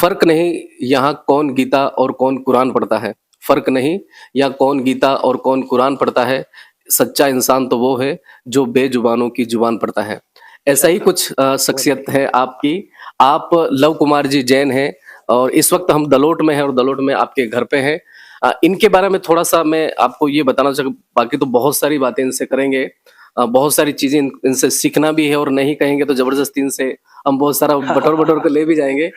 फर्क नहीं यहाँ कौन गीता और कौन कुरान पढ़ता है। फर्क नहीं यहाँ कौन गीता और कौन कुरान पढ़ता है। सच्चा इंसान तो वो है जो बेजुबानों की जुबान पढ़ता है। ऐसा ही कुछ शख्सियत है आपकी। आप लव कुमार जी जैन हैं और इस वक्त हम दलोट में हैं और दलोट में आपके घर पे हैं। इनके बारे में थोड़ा सा मैं आपको ये बताना चाहूँ, बाकी तो बहुत सारी बातें इनसे करेंगे। बहुत सारी चीजें इनसे सीखना भी है और नहीं कहेंगे तो जबरदस्ती इनसे हम बहुत सारा बटोर बटोर कर ले भी जाएंगे।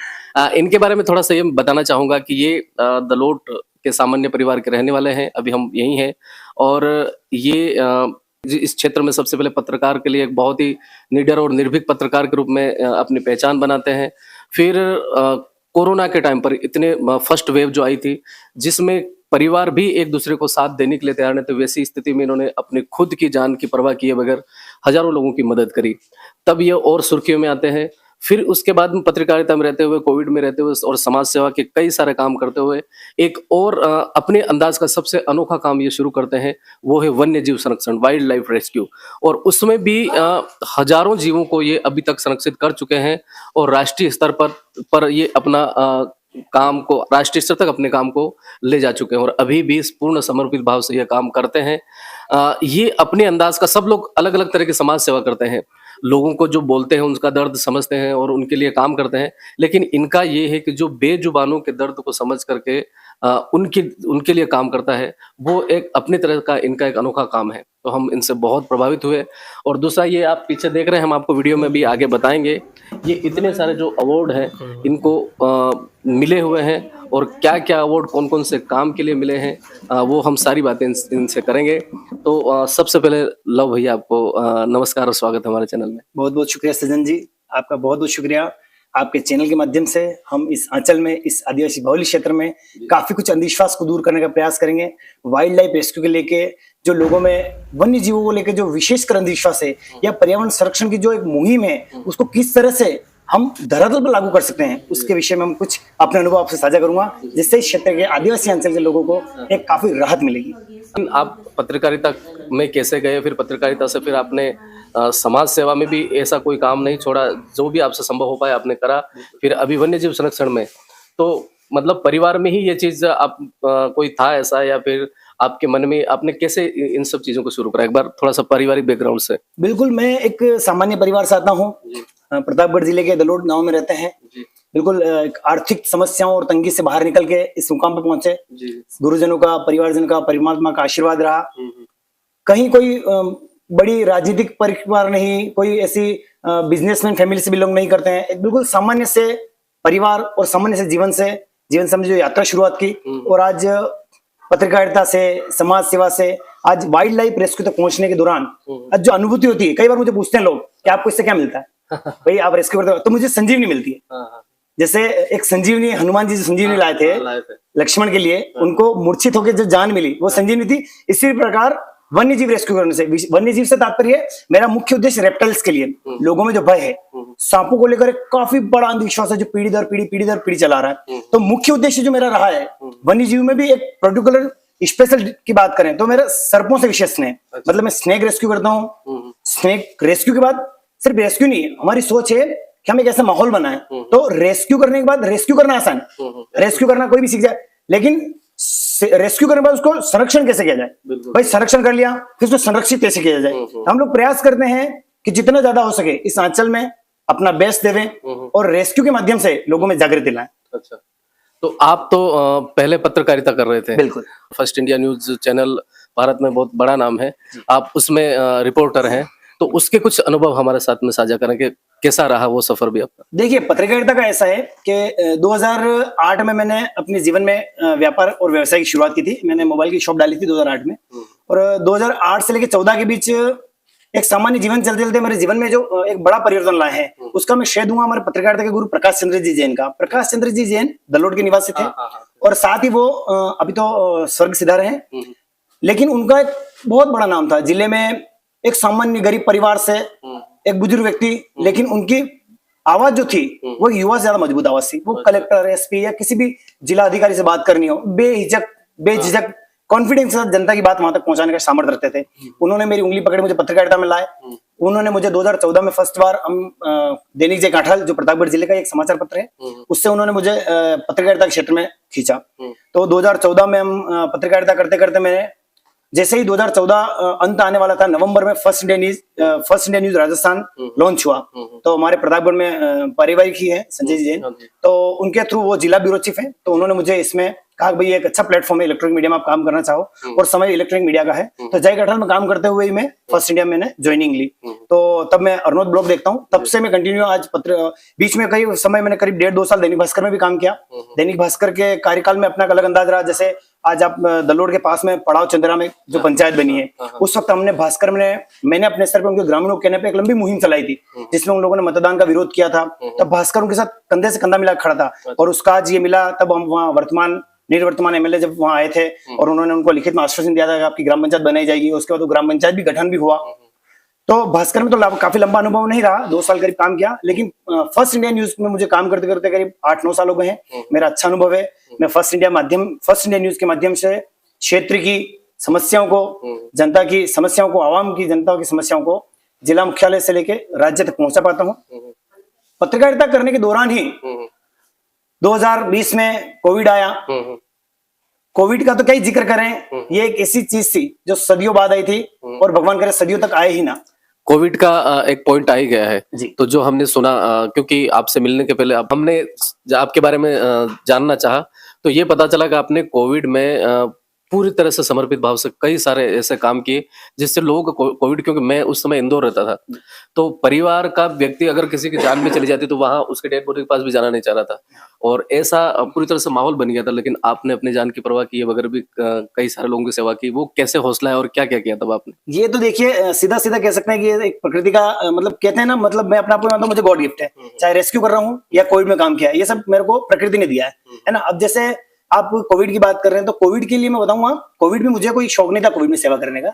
इनके बारे में थोड़ा सा ये बताना चाहूंगा कि ये दलोट के सामान्य परिवार के रहने वाले हैं। अभी हम यही हैं और ये इस क्षेत्र में सबसे पहले पत्रकार के लिए एक बहुत ही निडर और निर्भीक पत्रकार के रूप में अपनी पहचान बनाते हैं। फिर कोरोना के टाइम पर इतने फर्स्ट वेव जो आई थी जिसमें परिवार भी एक दूसरे को साथ देने के लिए तैयार नहीं थे, वैसी स्थिति में इन्होंने अपने खुद की जान की परवाह किए बगैर हजारों लोगों की मदद करी। तब ये और सुर्खियों में आते हैं। फिर उसके बाद में पत्रकारिता में रहते हुए, कोविड में रहते हुए और समाज सेवा के कई सारे काम करते हुए एक और अपने अंदाज का सबसे अनोखा काम ये शुरू करते हैं, वो है वन्य जीव संरक्षण, वाइल्ड लाइफ रेस्क्यू। और उसमें भी हजारों जीवों को ये अभी तक संरक्षित कर चुके हैं और राष्ट्रीय स्तर पर ये अपना काम को राष्ट्रीय स्तर तक अपने काम को ले जा चुके हैं और अभी भी इस पूर्ण समर्पित भाव से ये काम करते हैं। ये अपने अंदाज का, सब लोग अलग अलग तरह की समाज सेवा करते हैं, लोगों को जो बोलते हैं उनका दर्द समझते हैं और उनके लिए काम करते हैं, लेकिन इनका ये है कि जो बेजुबानों के दर्द को समझ करके उनके लिए काम करता है, वो एक अपनी तरह का इनका एक अनोखा काम है। तो हम इनसे बहुत प्रभावित हुए। और दूसरा ये आप पीछे देख रहे हैं, हम आपको वीडियो में भी आगे बताएंगे, ये इतने सारे जो अवार्ड हैं इनको मिले हुए हैं और क्या क्या अवार्ड कौन कौन से काम के लिए मिले हैं वो हम सारी बातें इनसे करेंगे। तो सबसे पहले लव भैया, आपको नमस्कार और स्वागत है हमारे चैनल में। बहुत बहुत शुक्रिया सजन जी, आपका बहुत बहुत शुक्रिया। आपके चैनल के माध्यम से हम इस अंचल में, इस आदिवासी बहुल क्षेत्र में काफी कुछ अंधविश्वास को दूर करने का प्रयास करेंगे। वाइल्ड लाइफ रेस्क्यू के लेके जो लोगों में वन्य जीवों को लेकर जो विशेषकर अंधविश्वास है या पर्यावरण संरक्षण की जो एक मुहिम है, उसको किस तरह से हम धरातल पर लागू कर सकते हैं, उसके विषय में हम कुछ अपने अनुभव आपसे साझा करूंगा, जिससे इस क्षेत्र के आदिवासी अंचल के लोगों को एक काफी राहत मिलेगी। आप पत्रकारिता में कैसे गए, फिर पत्रकारिता से फिर आपने समाज सेवा में भी ऐसा कोई काम नहीं छोड़ा, जो भी आपसे संभव हो पाया आपने करा, फिर अभी वन्य जीव संरक्षण में, तो मतलब परिवार में ही ये चीज आप कोई था ऐसा, या फिर आपके मन में आपने कैसे इन सब चीजों को शुरू करा? एक बार थोड़ा सा पारिवारिक बैकग्राउंड से। बिल्कुल, मैं एक सामान्य परिवार से आता हूँ, प्रतापगढ़ जिले के दलोट गांव में रहते हैं। बिल्कुल आर्थिक समस्याओं और तंगी से बाहर निकल के इस मुकाम पर पहुंचे। गुरुजनों का, परिवारजन का, परमात्मा का आशीर्वाद रहा। कहीं कोई बड़ी राजनीतिक परिवार नहीं, कोई ऐसी बिजनेसमैन फैमिली से बिलोंग नहीं करते हैं। एक बिल्कुल सामान्य से परिवार और सामान्य से जीवन से जो यात्रा शुरुआत की, और आज पत्रकारिता से, समाज सेवा से, आज वाइल्ड लाइफ रेस्क्यू तक पहुंचने के दौरान आज जो अनुभूति होती है, कई बार मुझे पूछते हैं लोग कि आपको इससे क्या मिलता है? भाई आप रेस्क्यू करते हो, तो मुझे संजीवनी मिलती है। जैसे एक संजीवनी, हनुमान जी संजीवनी लाए थे लक्ष्मण के लिए, उनको मूर्छित होकर जो जान मिली वो संजीवनी थी। इसी प्रकार वन्य जीव रेस्क्यू करने से, वन्य जीव से तात्पर्य मेरा मुख्य उद्देश्य रेप्टाइल्स के लिए, लोगों में जो भय है सांपों को लेकर काफी बड़ा अंधविश्वास है जो पीढ़ी दर पीढ़ी चला रहा है, तो मुख्य उद्देश्य जो मेरा रहा है वन्य जीव में भी एक पर्टिकुलर स्पेशल की बात करें तो मेरा सर्पों से विशेष स्नेह, मतलब मैं स्नेक रेस्क्यू करता हूँ। स्नेक रेस्क्यू के बाद सिर्फ रेस्क्यू नहीं है, हमारी सोच है कि हम एक ऐसा माहौल बनाएं, तो रेस्क्यू करने के बाद रेस्क्यू करना आसान है, रेस्क्यू करना कोई भी सीख जाए, लेकिन रेस्क्यू करने के बाद उसको संरक्षण कैसे किया जाए, भाई संरक्षण कर लिया फिर उसको संरक्षित कैसे किया जाए। हम लोग प्रयास करते हैं कि जितना ज्यादा हो सके इस अंचल में अपना बेस्ट देवें और रेस्क्यू के माध्यम से लोगों में जागृति लाएं। अच्छा, तो आप तो पहले पत्रकारिता कर रहे थे। बिल्कुल। First India news channel Bharat में बहुत बड़ा नाम है, आप उसमें रिपोर्टर हैं, तो उसके कुछ अनुभव हमारे साथ में साझा करेंगे, कैसा रहा वो सफर भी आपका? देखिए, पत्रकारिता का ऐसा है कि 2008 में मैंने अपने जीवन में व्यापार और व्यवसाय की शुरुआत की थी। मैंने मोबाइल की शॉप डाली थी 2008 में, और 2008 से लेकर 14 के बीच एक सामान्य जीवन चलते चलते मेरे जीवन में जो एक बड़ा परिवर्तन लाए हैं, उसका मैं श्रेय दूंगा हमारे पत्रकारिता के गुरु प्रकाश चंद्र जी जैन का। प्रकाश चंद्र जी जैन दलोट के निवासी थे और साथ ही वो अभी तो स्वर्ग सिधारे हैं, लेकिन उनका एक बहुत बड़ा नाम था जिले में। एक सामान्य गरीब परिवार से एक बुजुर्ग व्यक्ति, लेकिन उनकी आवाज जो थी वो युवा से ज्यादा मजबूत आवाज थी। वो कलेक्टर, एसपी या किसी भी जिला अधिकारी से बात करनी हो, बेझिझक कॉन्फिडेंस के साथ जनता की बात वहां तक पहुंचाने का सामर्थ्य रखते थे। उन्होंने मेरी उंगली पकड़ी, मुझे पत्रकारिता में लाए। उन्होंने मुझे 2014 में फर्स्ट बार हम दैनिक जय कांठल जो प्रतापगढ़ जिले का एक समाचार पत्र है, उससे उन्होंने मुझे पत्रकारिता के क्षेत्र में खींचा। तो 2014 में हम पत्रकारिता करते करते मैंने जैसे ही 2014 अंत आने वाला था, नवंबर में first India news Rajasthan launch हुआ। तो हमारे प्रतापगढ़ में पारिवारिक ही है संजय जी जैन, तो उनके थ्रू वो जिला ब्यूरो चीफ है, तो उन्होंने मुझे इसमें कहा भाई एक अच्छा प्लेटफॉर्म है, इलेक्ट्रॉनिक मीडिया में आप काम करना चाहो और समय इलेक्ट्रॉनिक मीडिया का है। तो जय कांठल में काम करते हुए ही मैं फर्स्ट इंडिया मैंने ज्वाइनिंग ली। तो तब मैं अर्नोद ब्लॉग देखता हूँ, तब से मैं कंटिन्यू आज बीच में कई समय मैंने करीब 1.5-2 साल दैनिक भास्कर में भी काम किया। दैनिक भास्कर के कार्यकाल में अपना अलग अंदाज रहा। जैसे आज आप दलोड़ के पास में पड़ाव चंद्रा में जो पंचायत बनी है, उस वक्त हमने भास्कर में मैंने अपने स्तर पर उनके ग्रामीणों के कहने पे एक लंबी मुहिम चलाई थी, जिसमें उन लोगों ने मतदान का विरोध किया था। तब भास्कर उनके साथ कंधे से कंधा मिला खड़ा था और उसका आज ये मिला। तब हम वहाँ निवर्तमान एमएलए जब वहां आए थे और उन्होंने उनको लिखित में आश्वासन दिया था कि आपकी ग्राम पंचायत बनाई जाएगी। उसके बाद तो ग्राम पंचायत भी गठन भी हुआ। तो भास्कर में तो काफी लंबा अनुभव नहीं रहा, 2 साल करीब काम किया, लेकिन फर्स्ट इंडिया न्यूज में मुझे काम करते करते करीब 8-9 साल हो गए हैं। मेरा अच्छा अनुभव है। मैं फर्स्ट इंडिया न्यूज के माध्यम से क्षेत्र की समस्याओं को, जनता की समस्याओं को, आवाम की जनता की समस्याओं को जिला मुख्यालय से लेके राज्य तक पहुंचा पाता हूँ। पत्रकारिता करने के दौरान ही 2020 में कोविड आया। कोविड का तो क्या ही जिक्र करें, ये एक ऐसी चीज थी जो सदियों बाद आई थी और भगवान करे सदियों तक आए ही ना। कोविड का एक पॉइंट आ ही गया है जी। तो जो हमने सुना, क्योंकि आपसे मिलने के पहले हमने आपके बारे में जानना चाहा, तो ये पता चला कि आपने कोविड में पूरी तरह से समर्पित भाव से कई सारे ऐसे काम किए जिससे लोगों को कोविड, क्योंकि मैं उस समय इंदौर रहता था, तो परिवार का व्यक्ति अगर किसी की जान में चली जाती तो वहां उसके डेड बॉडी के पास भी जाना नहीं चाह रहा था और ऐसा पूरी तरह से माहौल बन गया था। लेकिन आपने अपनी जान की परवाह की वगैरह भी कई सारे लोगों की सेवा की। वो कैसे हौसला है और क्या क्या किया तब आपने? ये तो देखिए सीधा सीधा कह सकते हैं कि ये एक प्रकृति का मतलब कहते हैं ना, मतलब मैं अपने आप को मानता हूं मुझे गॉड गिफ्ट है। चाहे रेस्क्यू कर रहा हूँ या कोविड में काम किया है, ये सब मेरे को प्रकृति ने दिया है ना। अब जैसे आप कोविड की बात कर रहे हैं तो कोविड के लिए मैं बताऊंगा, कोविड में मुझे कोई शौक नहीं था कोविड में सेवा करने का।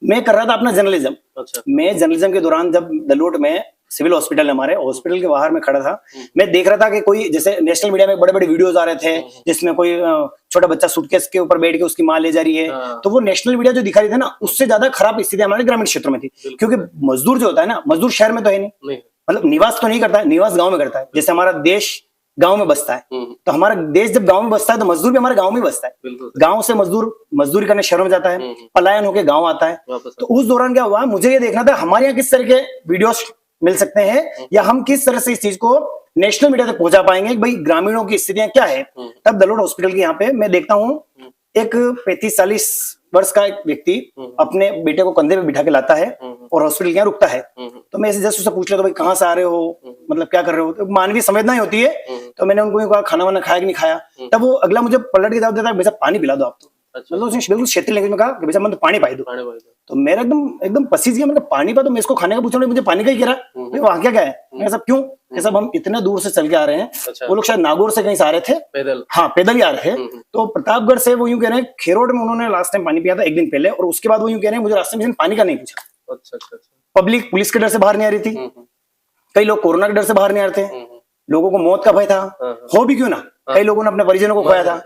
मैं कर रहा था अपना जर्नलिज्म। अच्छा। मैं जर्नलिज्म के दौरान जब दलोट में सिविल हॉस्पिटल, हमारे हॉस्पिटल के बाहर में खड़ा था, मैं देख रहा था कि कोई जैसे नेशनल मीडिया में बड़े बड़े वीडियोस आ रहे थे जिसमें कोई छोटा बच्चा सूटकेस के ऊपर बैठ के उसकी मां ले जा रही है। तो वो नेशनल मीडिया जो दिखा रही थी ना, उससे ज्यादा खराब स्थिति हमारे ग्रामीण क्षेत्रों में थी। क्योंकि मजदूर जो होता है ना, मजदूर शहर में तो है नहीं, मतलब निवास तो नहीं करता है, निवास गाँव में करता है। जैसे हमारा देश गांव में बसता है, तो हमारा देश जब गांव में बसता है तो मजदूर भी हमारे गांव में बसता है। गांव से मजदूर मजदूरी करने शहरों में जाता है, पलायन होके गांव आता है। तो उस दौरान क्या हुआ, मुझे ये देखना था हमारे यहाँ किस तरह के वीडियोस मिल सकते हैं या हम किस तरह से इस चीज को नेशनल मीडिया तक पहुंचा पाएंगे, भाई ग्रामीणों की स्थितियां क्या है। तब दलोड़ हॉस्पिटल के यहाँ पे मैं देखता हूँ एक 35-40 वर्ष का एक व्यक्ति अपने बेटे को कंधे पे बिठा के लाता है और हॉस्पिटल के यहाँ रुकता है। तो मैं ऐसे जस्ट उससे पूछ लिया, तो भाई कहाँ से आ रहे हो, मतलब क्या कर रहे हो। तो मानवीय संवेदना ही होती है। तो मैंने उनको कहा खाना वाना खाया कि नहीं खाया। तब वो अगला मुझे पलट के जवाब देता है, भैया पानी पिला दो आप। तो मतलब उसने बिल्कुल क्षेत्रीय लैंग्वेज में कहा कि भैया मैं तो पानी पाई दो। तो मेरा एकदम पसीज गया, मतलब पानी पा, तो मैं इसको खाने का पूछा, मुझे पानी का ही कह रहा है, वहां क्या है। मैं सब क्यों, ये सब हम इतने दूर से चल के आ रहे हैं। वो लोग शायद नागौर से कहीं से आ रहे थे, पैदल, हाँ पैदल ही आ रहे थे। तो प्रतापगढ़ से वो यूं कह रहे हैं खेरोड में उन्होंने लास्ट टाइम पानी पिया था 1 दिन पहले, और उसके बाद वो यूं कह रहे हैं मुझे रास्ते में पानी का नहीं पूछा। पब्लिक पुलिस के डर से बाहर नहीं आ रही थी, कई लोग कोरोना के डर से बाहर नहीं आ रहे थे, लोगों को मौत का भय था, हो भी क्यों ना, कई लोगों ने अपने परिजनों को खोया था।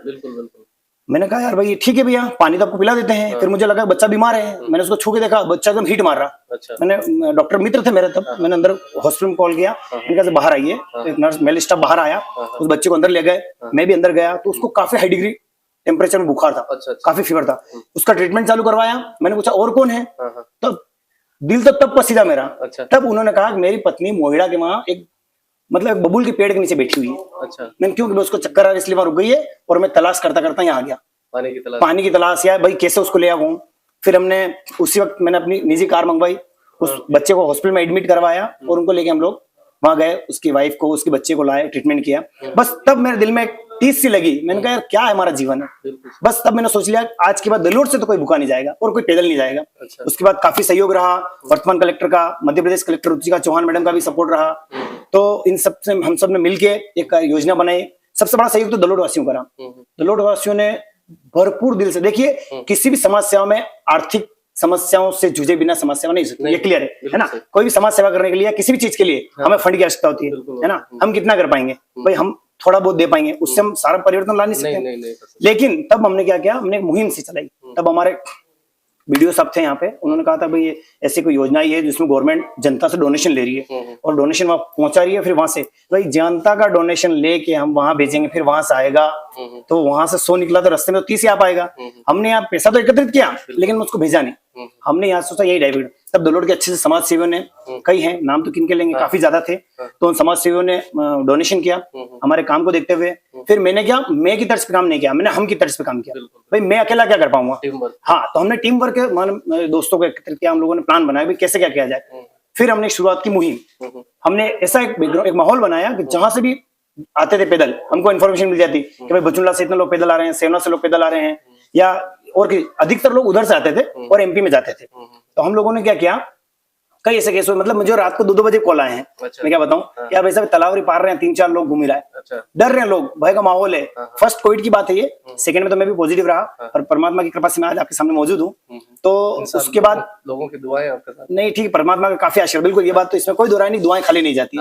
मैंने कहा यार भाई ठीक है भैया पानी तो आपको पिला देते हैं। फिर मुझे लगा बच्चा बीमार है, मैंने उसको छू के देखा, बच्चा एकदम हीट मार रहा। मैंने डॉक्टर मित्र थे मेरे, तब मैंने अंदर हॉस्पिटल में कॉल किया, मैंने कहा बाहर आइए। एक नर्स मेल स्टाफ बाहर आया, उस बच्चे को अंदर ले गए, मैं भी अंदर गया। तो उसको काफी हाई डिग्री टेम्परेचर में बुखार था, काफी फीवर था। उसका ट्रीटमेंट चालू करवाया। मैंने पूछा और कौन है, तब दिल तो तब पसीजा मेरा। तब उन्होंने कहा मेरी पत्नी मोहिड़ा के वहां एक मतलब बबूल के पेड़ के नीचे बैठी हुई है। मैंने क्योंकि उसको चक्कर आ रहा है इसलिए वहां रुक गई है, और मैं तलाश करता करता यहाँ आ गया, पानी की तलाश या भाई कैसे उसको ले आऊं। फिर हमने उसी वक्त मैंने अपनी निजी कार मंगवाई, उस बच्चे को हॉस्पिटल में एडमिट करवाया और उनको लेके हम लोग वहां गए, उसकी वाइफ को उसके बच्चे को लाए, ट्रीटमेंट किया। बस तब मेरे दिल में एक टीस सी लगी, मैंने कहा यार क्या है हमारा जीवन है। बस तब मैंने सोच लिया आज के बाद दलोड़ से तो कोई भूखा नहीं जाएगा और कोई पैदल नहीं जाएगा। उसके बाद काफी सहयोग रहा, वर्तमान कलेक्टर का, मध्य प्रदेश कलेक्टर रुचिका चौहान मैडम का भी सपोर्ट रहा। तो इन सब से हम सब ने मिलके एक योजना बनाई। सबसे बड़ा सहयोग तो दलोड़ वासियों का रहा। दलोड़ वासियों ने भरपूर दिल से, देखिए किसी भी समाज सेवा में आर्थिक समस्याओं से जुझे बिना समाज सेवा नहीं हो सकती, ये क्लियर है ना। कोई भी समाज सेवा करने के लिए किसी भी चीज के लिए हमें फंड की आवश्यकता होती है ना। हम कितना कर पाएंगे भाई, हम थोड़ा बहुत दे पाएंगे, उससे हम सारा परिवर्तन ला नहीं सकते। लेकिन तब हमने क्या किया, हमने एक मुहिम सी चलाई। तब हमारे वीडियो साहब थे यहाँ पे, उन्होंने कहा था भाई ये ऐसी कोई योजना ही है जिसमें गवर्नमेंट जनता से डोनेशन ले रही है और डोनेशन वहां पहुंचा रही है, फिर वहां से भाई जनता का डोनेशन लेके हम वहां भेजेंगे, फिर वहां से आएगा, तो वहां से 100 निकला तो रास्ते में तो 30 ही आ पाएगा। हमने यहाँ पैसा तो एकत्रित किया लेकिन उसको भेजा नहीं, हमने यहाँ सोचा यही डाइवर्ट। तब दलोड़ के अच्छे से समाज सेवियों ने, कई हैं नाम तो किनके लेंगे, काफी ज्यादा थे, तो उन समाज सेवियों ने डोनेशन किया हमारे काम को देखते हुए। फिर मैंने क्या, मैं की तर्ज पे काम नहीं किया, मैंने हम की तर्ज पे काम किया। भाई मैं अकेला क्या कर पाऊंगा, हाँ, तो हमने टीम वर्क दोस्तों को एकत्रित किया, हम लोगों ने प्लान बनाया भाई कैसे क्या किया जाए। फिर हमने शुरुआत की मुहिम, हमने ऐसा एक माहौल बनाया कि जहां से भी आते थे पैदल हमको इन्फॉर्मेशन मिल जाती कि भाई बचुल्ला से इतने लोग पैदल आ रहे हैं, सेवना से लोग पैदल आ रहे हैं, या और अधिकतर लोग उधर से आते थे और एमपी में जाते थे। तो हम लोगों ने क्या किया, कई ऐसे केस हुए, मतलब मुझे रात को 2-2 बजे कॉल आए हैं। मैं क्या बताऊं, क्या भाई साहब तालावरी पार रहे हैं, 3-4 लोग घूम रहा है, डर रहे हैं लोग, भय का माहौल है। फर्स्ट कोविड की बात है ये, सेकंड में तो मैं भी पॉजिटिव रहा और परमात्मा की कृपा से मैं आज आपके सामने मौजूद हूँ। तो उसके बाद लोगों की दुआएं आपके साथ, नहीं ठीक, परमात्मा का काफी आशीर्वाद, बिल्कुल ये बात तो इसमें कोई दो राय नहीं, दुआएं खाली नहीं जाती।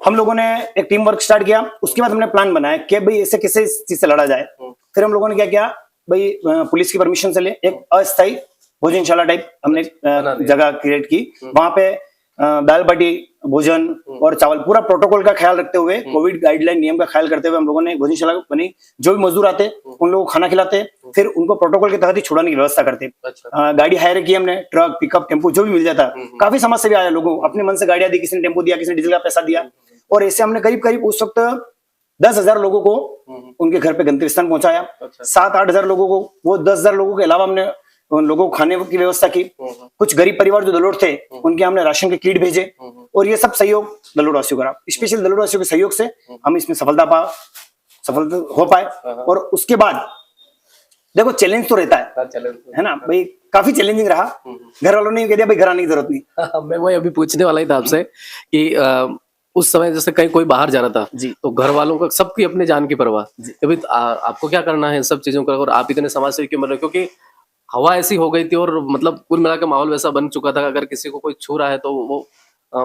हम लोगों ने एक टीम वर्क स्टार्ट किया, उसके बाद हमने प्लान बनाया कि भाई ऐसे कैसे इस चीज से लड़ा जाए। फिर हम लोगों ने क्या किया, भाई पुलिस की परमिशन से ले एक अस्थायी भोजनशाला टाइप हमने जगह क्रिएट की, वहां पे दाल बाटी भोजन और चावल, पूरा प्रोटोकॉल का ख्याल रखते हुए, कोविड गाइडलाइन नियम का ख्याल करते हुए हम लोगों ने भोजनशाला बनी। जो भी मजदूर आते उन लोगों को खाना खिलाते, फिर उनको प्रोटोकॉल के तहत ही छुड़ाने की व्यवस्था करते। गाड़ी हायर की हमने, ट्रक पिकअप टेम्पो जो भी मिल जाता। काफी समाज से भी आया, लोगों अपने मन से गाड़ियां दी, किसी ने टेम्पो दिया, किसी ने डीजल का पैसा दिया, और ऐसे हमने करीब करीब उस वक्त 10,000 लोगों को उनके घर पे गंतव्य स्थान पहुंचाया। 7-8 हजार लोगों को, वो 10,000 लोगों के अलावा हमने उन लोगों को खाने की व्यवस्था की। कुछ गरीब परिवार जो दलोड़ थे उनके हमने राशन के किट भेजे, और ये सब सहयोग दलोड़वासियों का, स्पेशल दलोड़वासियों के सहयोग से हम इसमें सफल हो पाए। और उसके बाद देखो चैलेंज तो रहता है ना भाई, काफी चैलेंजिंग रहा। घर वालों ने कह दिया भाई घर आने की जरूरत नहीं। मैं वही अभी पूछने वाला ही था आपसे कि उस समय जैसे कहीं कोई बाहर जा रहा था जी, तो घर वालों का सबकी अपने जान की परवाह, अभी आपको क्या करना है सब चीजों का, और आप इतने समाज सेवी क्यों बन रहे हो, क्योंकि हवा ऐसी हो गई थी और मतलब कुल मिला के माहौल वैसा बन चुका था, अगर किसी को कोई छू रहा है तो वो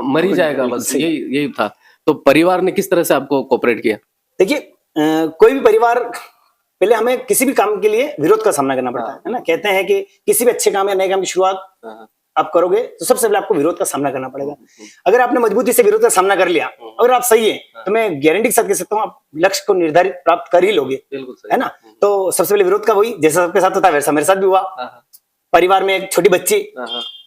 मर ही जाएगा, बस यही था। तो परिवार ने किस तरह से आपको कोऑपरेट किया? देखिए कोई भी परिवार, पहले हमें किसी भी काम के लिए विरोध का सामना करना पड़ता है ना। कहते हैं कि किसी भी अच्छे काम या नए काम की शुरुआत आप करोगे तो सबसे पहले आपको विरोध का सामना करना पड़ेगा। अगर आपने मजबूती से विरोध का सामना कर लिया, अगर आप सही है तो मैं गारंटी के साथ कह सकता हूँ आप लक्ष्य को निर्धारित प्राप्त कर ही लोगे, है ना। तो सबसे पहले विरोध का वही, जैसा सबके साथ होता है वैसा मेरे साथ भी हुआ। परिवार में एक छोटी बच्ची,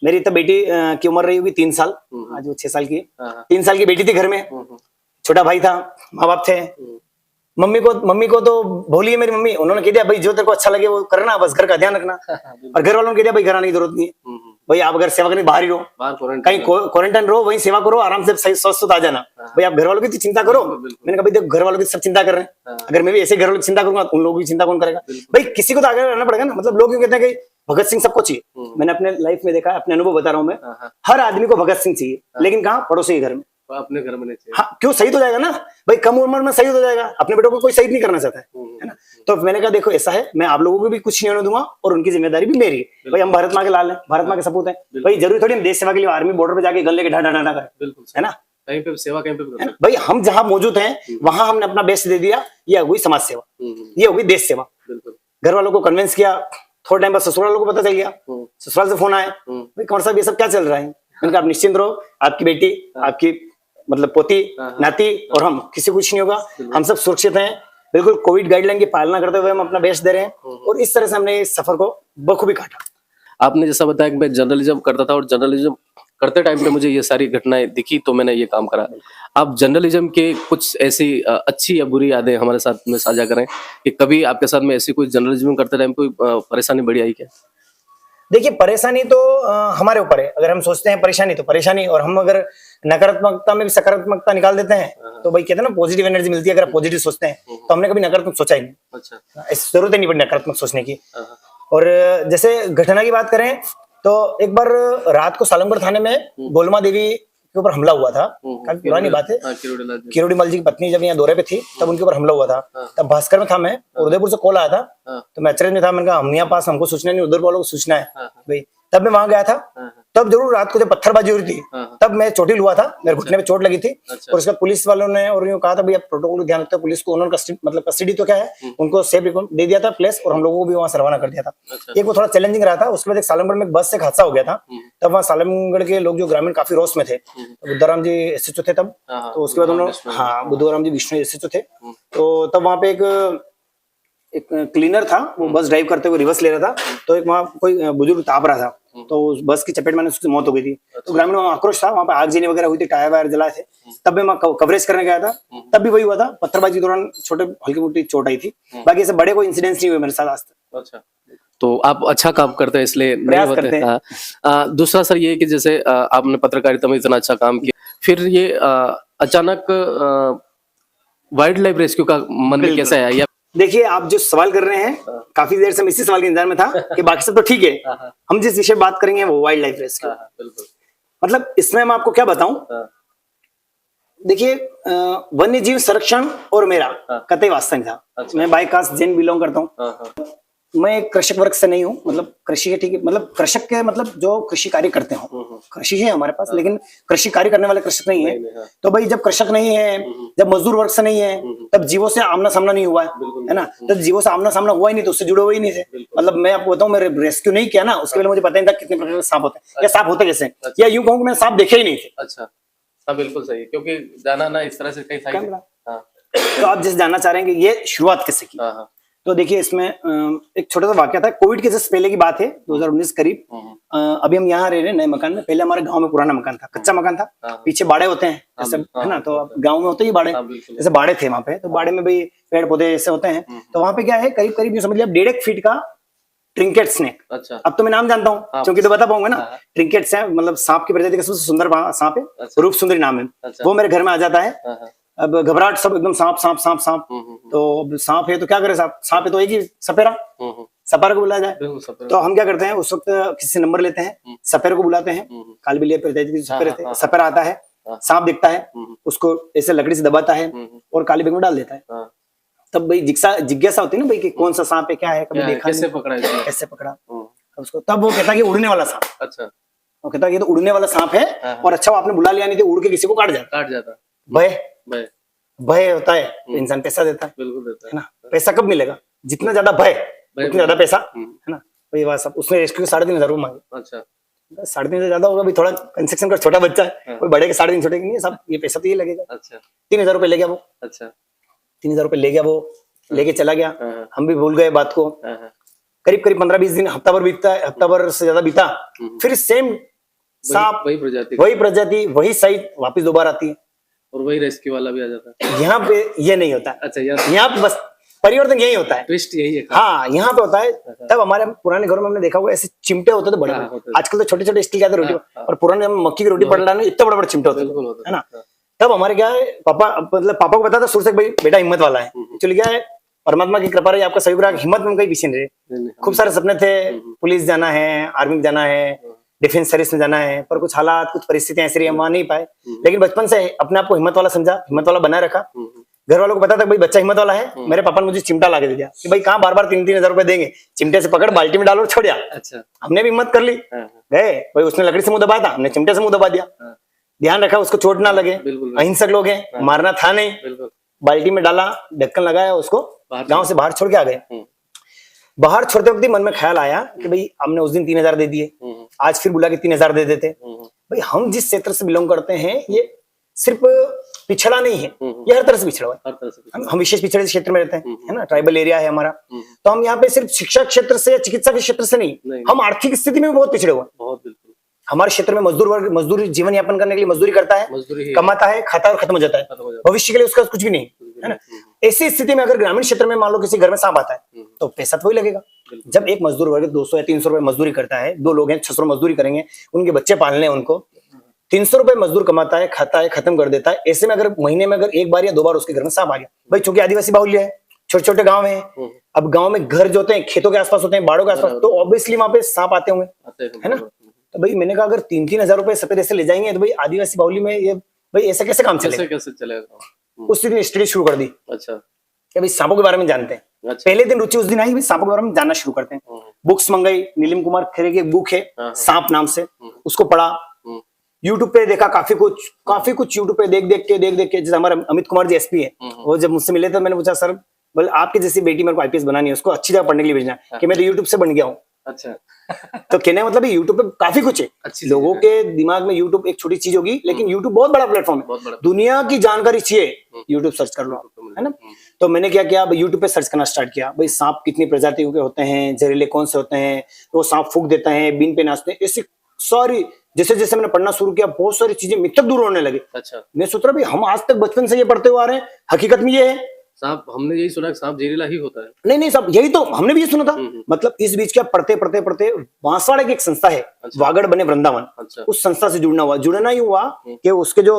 मेरी तो बेटी की उम्र रही होगी 3 साल, आज वो 6 साल की है। 3 साल की बेटी थी घर में, छोटा भाई था, माँ बाप थे। मम्मी को तो भोली है मेरी मम्मी, उन्होंने कह दिया भाई जो तेरे को अच्छा लगे वो करना, बस घर का ध्यान रखना। और घर वालों ने कह दिया भाई घर आने की जरूरत नहीं है, भाई आप अगर सेवा करने बाहर ही रहो, कहीं क्वारंटाइन रहो, वहीं सेवा करो, आराम से सही स्वस्थ आ जाना। भाई आप घर वालों की तो चिंता करो। मैंने कहा भाई देखो घर वालों की सब चिंता कर रहे हैं, अगर मैं भी ऐसे घर वालों की चिंता करूंगा उन लोगों की चिंता कौन करेगा। भाई किसी को तो आगे रहना पड़ेगा ना। मतलब लोग क्यों कहते हैं कि भगत सिंह सबको चाहिए, मैंने अपने लाइफ में देखा है, अपने अनुभव बता रहा हूँ मैं, हर आदमी को भगत सिंह चाहिए, लेकिन कहाँ, पड़ोसी के घर में, अपने घर में नहीं चाहिए। हाँ, क्यों, शहीद हो जाएगा ना भाई, कम उम्र में शहीद हो जाएगा, अपने बेटों को कोई शहीद नहीं करना चाहता है ना। तो मैंने कहा देखो ऐसा है, मैं आप लोगों को भी कुछ नहीं होने दूंगा और उनकी जिम्मेदारी भी मेरी है। भाई हम भारत माँ के लाल हैं, भारत माँ के सपूत हैं, भाई जरूरी थोड़ी हम देश सेवा के लिए आर्मी बॉर्डर पे जाके गन लेके ढा करें, है ना। कहीं पे सेवा कहीं पे भाई हम जहाँ मौजूद हैं वहां हमने अपना बेस्ट दे दिया, ये हो गई समाज सेवा, ये हो गई देश सेवा। घर वालों को कन्विंस किया, थोड़ा टाइम बाद ससुराल वालों को पता चल गया, ससुराल से फोन आए, भाई कौन साहब ये सब क्या चल रहा है। मैंने कहा आप निश्चिंत रहो, आपकी बेटी, आपकी मतलब पोती नाती और हम, किसी को कुछ नहीं होगा, हम सब सुरक्षित हैं, बिल्कुल कोविड गाइडलाइन की पालना करते हुए हम अपना बेस्ट दे रहे हैं। और इस तरह से हमने इस सफर को बखूबी काटा। आपने जैसा बताया कि मैं जर्नलिज्म करता था और जर्नलिज्म करते टाइम पे मुझे ये सारी घटनाएं दिखी तो मैंने ये काम करा। आप जर्नलिज्म के कुछ ऐसी अच्छी या बुरी यादें हमारे साथ में साझा करें कि कभी आपके साथ में ऐसी कोई जर्नलिज्म करते टाइम कोई परेशानी बड़ी आई क्या? देखिए परेशानी तो हमारे ऊपर है, अगर हम सोचते हैं परेशानी तो परेशानी, और हम अगर नकारात्मकता में भी सकारात्मकता निकाल देते हैं तो भाई कहते हैं ना पॉजिटिव एनर्जी मिलती है अगर आप पॉजिटिव सोचते हैं। तो हमने कभी नकारात्मक सोचा ही नहीं। अच्छा, ऐसी जरूरत नहीं पड़ी नकारात्मक सोचने की। और जैसे घटना की बात करें तो एक बार रात को सालमगढ़ थाने में गोलमा देवी के ऊपर हमला हुआ था, काफी पुरानी बात है। किरोड़ी लाल जी की पत्नी जब यहाँ दौरे पे थी तब उनके ऊपर हमला हुआ था। तब भास्कर में था मैं, उदयपुर से कॉल आया था, तो मैं अचरज में था, मैंने कहा हम यहाँ पास, हमको सूचना नहीं, उधर वालों को सूचना है भाई। तब मैं वहां गया था तब जरूर रात को जब पत्थरबाजी हो रही थी हाँ। तब मैं चोटिल हुआ था, मेरे घुटने पे चोट लगी थी। अच्छा। और उसके बाद पुलिस वालों ने और यूं कहा था भैया प्रोटोकॉल को ध्यान रखते, पुलिस को उन्होंने मतलब कस्टडी तो क्या है उनको सेफ दे दिया था प्लेस, और हम लोगों को भी वहां से रवाना कर दिया था। अच्छा। एक वो थोड़ा चैलेंजिंग रहा था। उसके बाद एक सालमगढ़ में एक बस से एक हादसा हो गया था, तब वहाँ सालमगढ़ के लोग जो ग्रामीण काफी रोष में थे, तो बुद्धाराम जी एसएचओ थे तब, हाँ, तो उसके बाद उन्होंने, हाँ बुद्धराम जी विष्णु एसएचओ थे, तो तब वहाँ पे एक क्लीनर था, वो बस ड्राइव करते हुए रिवर्स ले रहा था, तो एक वहाँ कोई बुजुर्ग ताप रहा था, तो उस बस की चपेट में उसकी मौत हो गई थी। तो ग्रामीणों में आक्रोश था, वहाँ पे आगजनी वगैरह हुई थी, टायर वायर जलाए थे। तब मैं कवरेज करने गया था, तब भी वही हुआ था, पत्थरबाजी के दौरान छोटे हल्की मोटी चोट आई थी, बाकी ऐसे बड़े कोई इंसिडेंट्स नहीं हुए मेरे साथ आज तक। अच्छा, तो आप अच्छा काम करते हैं इसलिए नहीं प्रयास होते करते हैं। हाँ। दूसरा सर ये कि जैसे आपने पत्रकारिता में इतना अच्छा काम किया, फिर ये अचानक वाइल्ड लाइफ रेस्क्यू का मन में कैसे आया? या देखिए, आप जो सवाल कर रहे हैं, काफी देर से मैं इसी सवाल के इंतजार में था कि बाकी सब तो ठीक है, हम जिस विषय बात करेंगे वो वाइल्ड लाइफ रेस्क्यू। बिल्कुल। मतलब इसमें मैं आपको क्या बताऊं, देखिए वन्य जीव संरक्षण और मेरा कतई वास्ता नहीं था। अच्छा। मैं बाय कास्ट जैन बिलोंग करता हूँ, मैं एक कृषक वर्ग से नहीं हूँ, मतलब कृषि है ठीक है, मतलब कृषक के मतलब जो कृषि कार्य करते हो, कृषि है हमारे पास, लेकिन कृषि कार्य करने वाले कृषक नहीं है। तो भाई जब कृषक नहीं है, जब मजदूर वर्ग से नहीं है, तब जीवों से आमना सामना नहीं हुआ है ना, तब जीवों से आमना सामना हुआ ही नहीं तो उससे जुड़े हुए ही नहीं थे। मतलब मैं आपको बताऊं, मैंने रेस्क्यू नहीं किया ना, उसके पहले मुझे पता नहीं था कितने प्रकार के सांप होते हैं, या सांप होते कैसे, या यूं कहूं कि मैंने सांप देखे ही नहीं थे। अच्छा, हाँ बिल्कुल सही, क्योंकि जाना ना इस तरह से कई साइड। हाँ तो आप जैसे जानना चाह रहे हैं कि ये शुरुआत कैसे की, हाँ। तो देखिए इसमें एक छोटा सा वाकया था, कोविड के जस्ट पहले की बात है, 2019 करीब। अभी हम यहाँ रह रहे हैं नए मकान में, पहले हमारे गांव में पुराना मकान था, कच्चा मकान था, पीछे बाड़े होते हैं जैसे, है ना, तो गांव में होते ही बाड़े, जैसे बाड़े थे वहां पे, तो बाड़े में भाई पेड़ पौधे ऐसे होते हैं, तो वहां पे क्या है, करीब करीब समझ लिया 1.5 फीट का ट्रिंकेट स्नेक। अच्छा, अब तो मैं नाम जानता हूँ क्योंकि तो बता पाऊंगा ना, ट्रिंकेट्स है, मतलब सांप की प्रजाति का सबसे सुंदर सांप है, रूप सुंदरी नाम है, वो मेरे घर में आ जाता है। अब घबराहट, सब एकदम सांप सांप सांप सांप, तो अब सांप है तो क्या करे, सांप है तो एक ही सपेरा, सपेरा को बुलाया जाए, तो हम क्या करते हैं उस वक्त, किसी से नंबर लेते हैं, सपेरे को बुलाते हैं, कालबिलिया प्रजाति के सपेरे थे, सपेरा आता है, सांप दिखता है, उसको ऐसे लकड़ी से दबाता है और काली बैग में डाल देता है। तब भाई जिज्ञासा होती है ना भाई कि कौन सा सांप है, क्या है, कभी देखा कैसे पकड़ा, कैसे पकड़ा उसको, तब वो कहता है कि उड़ने वाला सांप। अच्छा, वो कहता है ये तो उड़ने वाला सांप है, और अच्छा वो आपने बुला लिया, नहीं तो उड़ के किसी को काट जाता। भय होता है तो इंसान पैसा देता है, बिल्कुल देता है ना, पैसा कब मिलेगा, जितना ज्यादा भय उतना ज्यादा पैसा, है ना, तो ये बात सब। उसने रेस्क्यू 3,500 रुपये मांगे। अच्छा, 3,500 ज्यादा होगा भाई, थोड़ा कंस्ट्रक्शन का छोटा बच्चा है, कोई बड़े के 3,500 छोटे के नहीं, सब ये पैसा तो ये लगेगा। अच्छा, 3,000 रुपये ले गया वो। अच्छा, 3,000 रुपये ले गया वो, लेके चला गया, हम भी भूल गए बात को। करीब करीब 15-20 दिन, हफ्ता भर बीतता है, हफ्ता भर से ज्यादा बीता, फिर सेम सांप, वही प्रजाति, वही साइज वापिस दोबारा आती है, और वही रेस्क्यू वाला भी आ जाता है। यहाँ पे ये नहीं होता। अच्छा, यहाँ पे बस परिवर्तन यही होता है, ट्विस्ट यही है। हाँ यहाँ पे होता है। तब हमारे पुराने घरों में हमने देखा होगा ऐसे चिमटे होते थे बड़े बड़े, आजकल तो छोटे छोटे स्टील के आते रोटी, और पुराने हम मक्की की रोटी पड़ रहा है, इतने बड़े बड़े चिमटे होते थे, है ना। तब हमारे क्या है, पापा मतलब पापा को बताता शुरू से भाई बेटा हिम्मत वाला है, एक्चुअली क्या है, परमात्मा की कृपा रही, आपका सहयोग रहा, हिम्मत में कहीं पीछे नहीं रहे। खूब सारे सपने थे, पुलिस जाना है, आर्मी में जाना है, डिफेंस सर्विस में जाना है, पर कुछ हालात, कुछ परिस्थितियां ऐसी रही, हम वहां नहीं पाए। लेकिन बचपन से अपने आप को हिम्मत वाला समझा, हिम्मत वाला बनाए रखा। घर वालों को पता था भाई बच्चा हिम्मत वाला है। मेरे पापा ने मुझे चिमटा ला के दे दिया कि भाई कहाँ बार बार 3-3 हजार रुपए देंगे, चिमटे से पकड़ बाल्टी में डालो और छोड़ दिया। अच्छा, हमने भी हिम्मत कर ली, गए भाई, उसने लकड़ी से मुंह दबाया था, हमने चिमटे से मुंह दबा दिया, ध्यान रखा उसको चोट ना लगे, अहिंसक लोग हैं, मारना था नहीं, बाल्टी में डाला, ढक्कन लगाया, उसको गांव से बाहर छोड़ के आ गए। बाहर छोड़ते वक्त ही मन में ख्याल आया कि भाई हमने उस दिन 3,000 दे दिए, आज फिर बुला के 3,000 दे देते। भाई हम जिस क्षेत्र से बिलोंग करते हैं ये सिर्फ पिछड़ा नहीं है, ये हर तरह से पिछड़ा है। हम विशेष पिछड़े क्षेत्र में रहते हैं, है ना, ट्राइबल एरिया है हमारा। तो हम यहाँ पे सिर्फ शिक्षा क्षेत्र से या चिकित्सा के क्षेत्र से नहीं, हम आर्थिक स्थिति में भी बहुत पिछड़े हुए। हमारे क्षेत्र में मजदूर वर्ग मजदूरी जीवन यापन करने के लिए मजदूरी करता है, कमाता है, खाता है और खत्म हो जाता है, भविष्य के लिए उसका कुछ भी नहीं, है ना। ऐसी स्थिति में अगर ग्रामीण क्षेत्र में मान लो किसी घर में सांप आता है तो पैसा तो वही लगेगा। जब एक मजदूर वर्ग 200 या 300 रुपए मजदूरी करता है, 2 लोग हैं 600 मजदूरी करेंगे, उनके बच्चे पालने हैं उनको, 300 रुपए मजदूर कमाता है, खाता है, खत्म कर देता है। ऐसे में अगर महीने में अगर 1 बार या 2 बार उसके घर में सांप आ गया, भाई चूंकि आदिवासी बाहुल्य है, छोटे छोटे गांव है, अब गांव में घर जो होते हैं खेतों के आसपास होते हैं, बाड़ों के आसपास, तो ऑब्वियसली वहां पे सांप आते होंगे, है ना। तो भाई मैंने कहा अगर 3-3 हजार रुपए सफेद ऐसे ले जाएंगे तो भाई आदिवासी बाहुल्य में ये भाई ऐसा कैसे काम चलेगा, कैसे चलेगा। उस दिन स्टडी शुरू कर दी। अच्छा, कि भाई सांपों के बारे में जानते हैं। पहले दिन रुचि उस दिन आई, सांपों के बारे में जानना शुरू करते हैं। बुक्स मंगाई, नीलिम कुमार खेरे की एक बुक है हाँ। सांप नाम से, उसको पढ़ा। यूट्यूब पे देखा काफी कुछ यूट्यूब पे देख देख के, जैसे हमारे अमित कुमार जी एसपी है, वो जब मुझसे मिले तो मैंने पूछा सर, बोले आपकी जैसी बेटी मेरे को आईपीएस बनानी है, उसको अच्छी जगह पढ़ने के लिए भेजना है कि मैं तो यूट्यूब से बन गया हूँ। अच्छा। तो कहने का मतलब यूट्यूब पे काफी कुछ है, अच्छी लोगों चीज़ के दिमाग में यूट्यूब एक छोटी चीज होगी, लेकिन यूट्यूब बहुत बड़ा प्लेटफॉर्म है, बहुत बड़ा। दुनिया की जानकारी चाहिए यूट्यूब सर्च कर लो आप, है ना। तो मैंने क्या किया, यूट्यूब पे सर्च करना स्टार्ट किया, भाई सांप कितनी प्रजातियों के होते हैं, जहरीले कौन से होते हैं, वो सांप फूंक देता है, बीन पे नाचते हैं, ऐसी सारी, जैसे जैसे मैंने पढ़ना शुरू किया बहुत सारी चीजें मिथ तक दूर होने लगे। अच्छा। मैं सोच रहा भाई हम आज तक बचपन से ये पढ़ते हुए आ रहे हैं, हकीकत में ये है। सांप, हमने यही सुना कि सांप जहरीला ही होता है। नहीं सब यही तो हमने भी ये सुना था। मतलब इस बीच क्या पढ़ते बांसवाड़ा की एक संस्था है, अच्छा। वागड़ बने वृंदावन, अच्छा। उस संस्था से जुड़ना ही हुआ कि उसके जो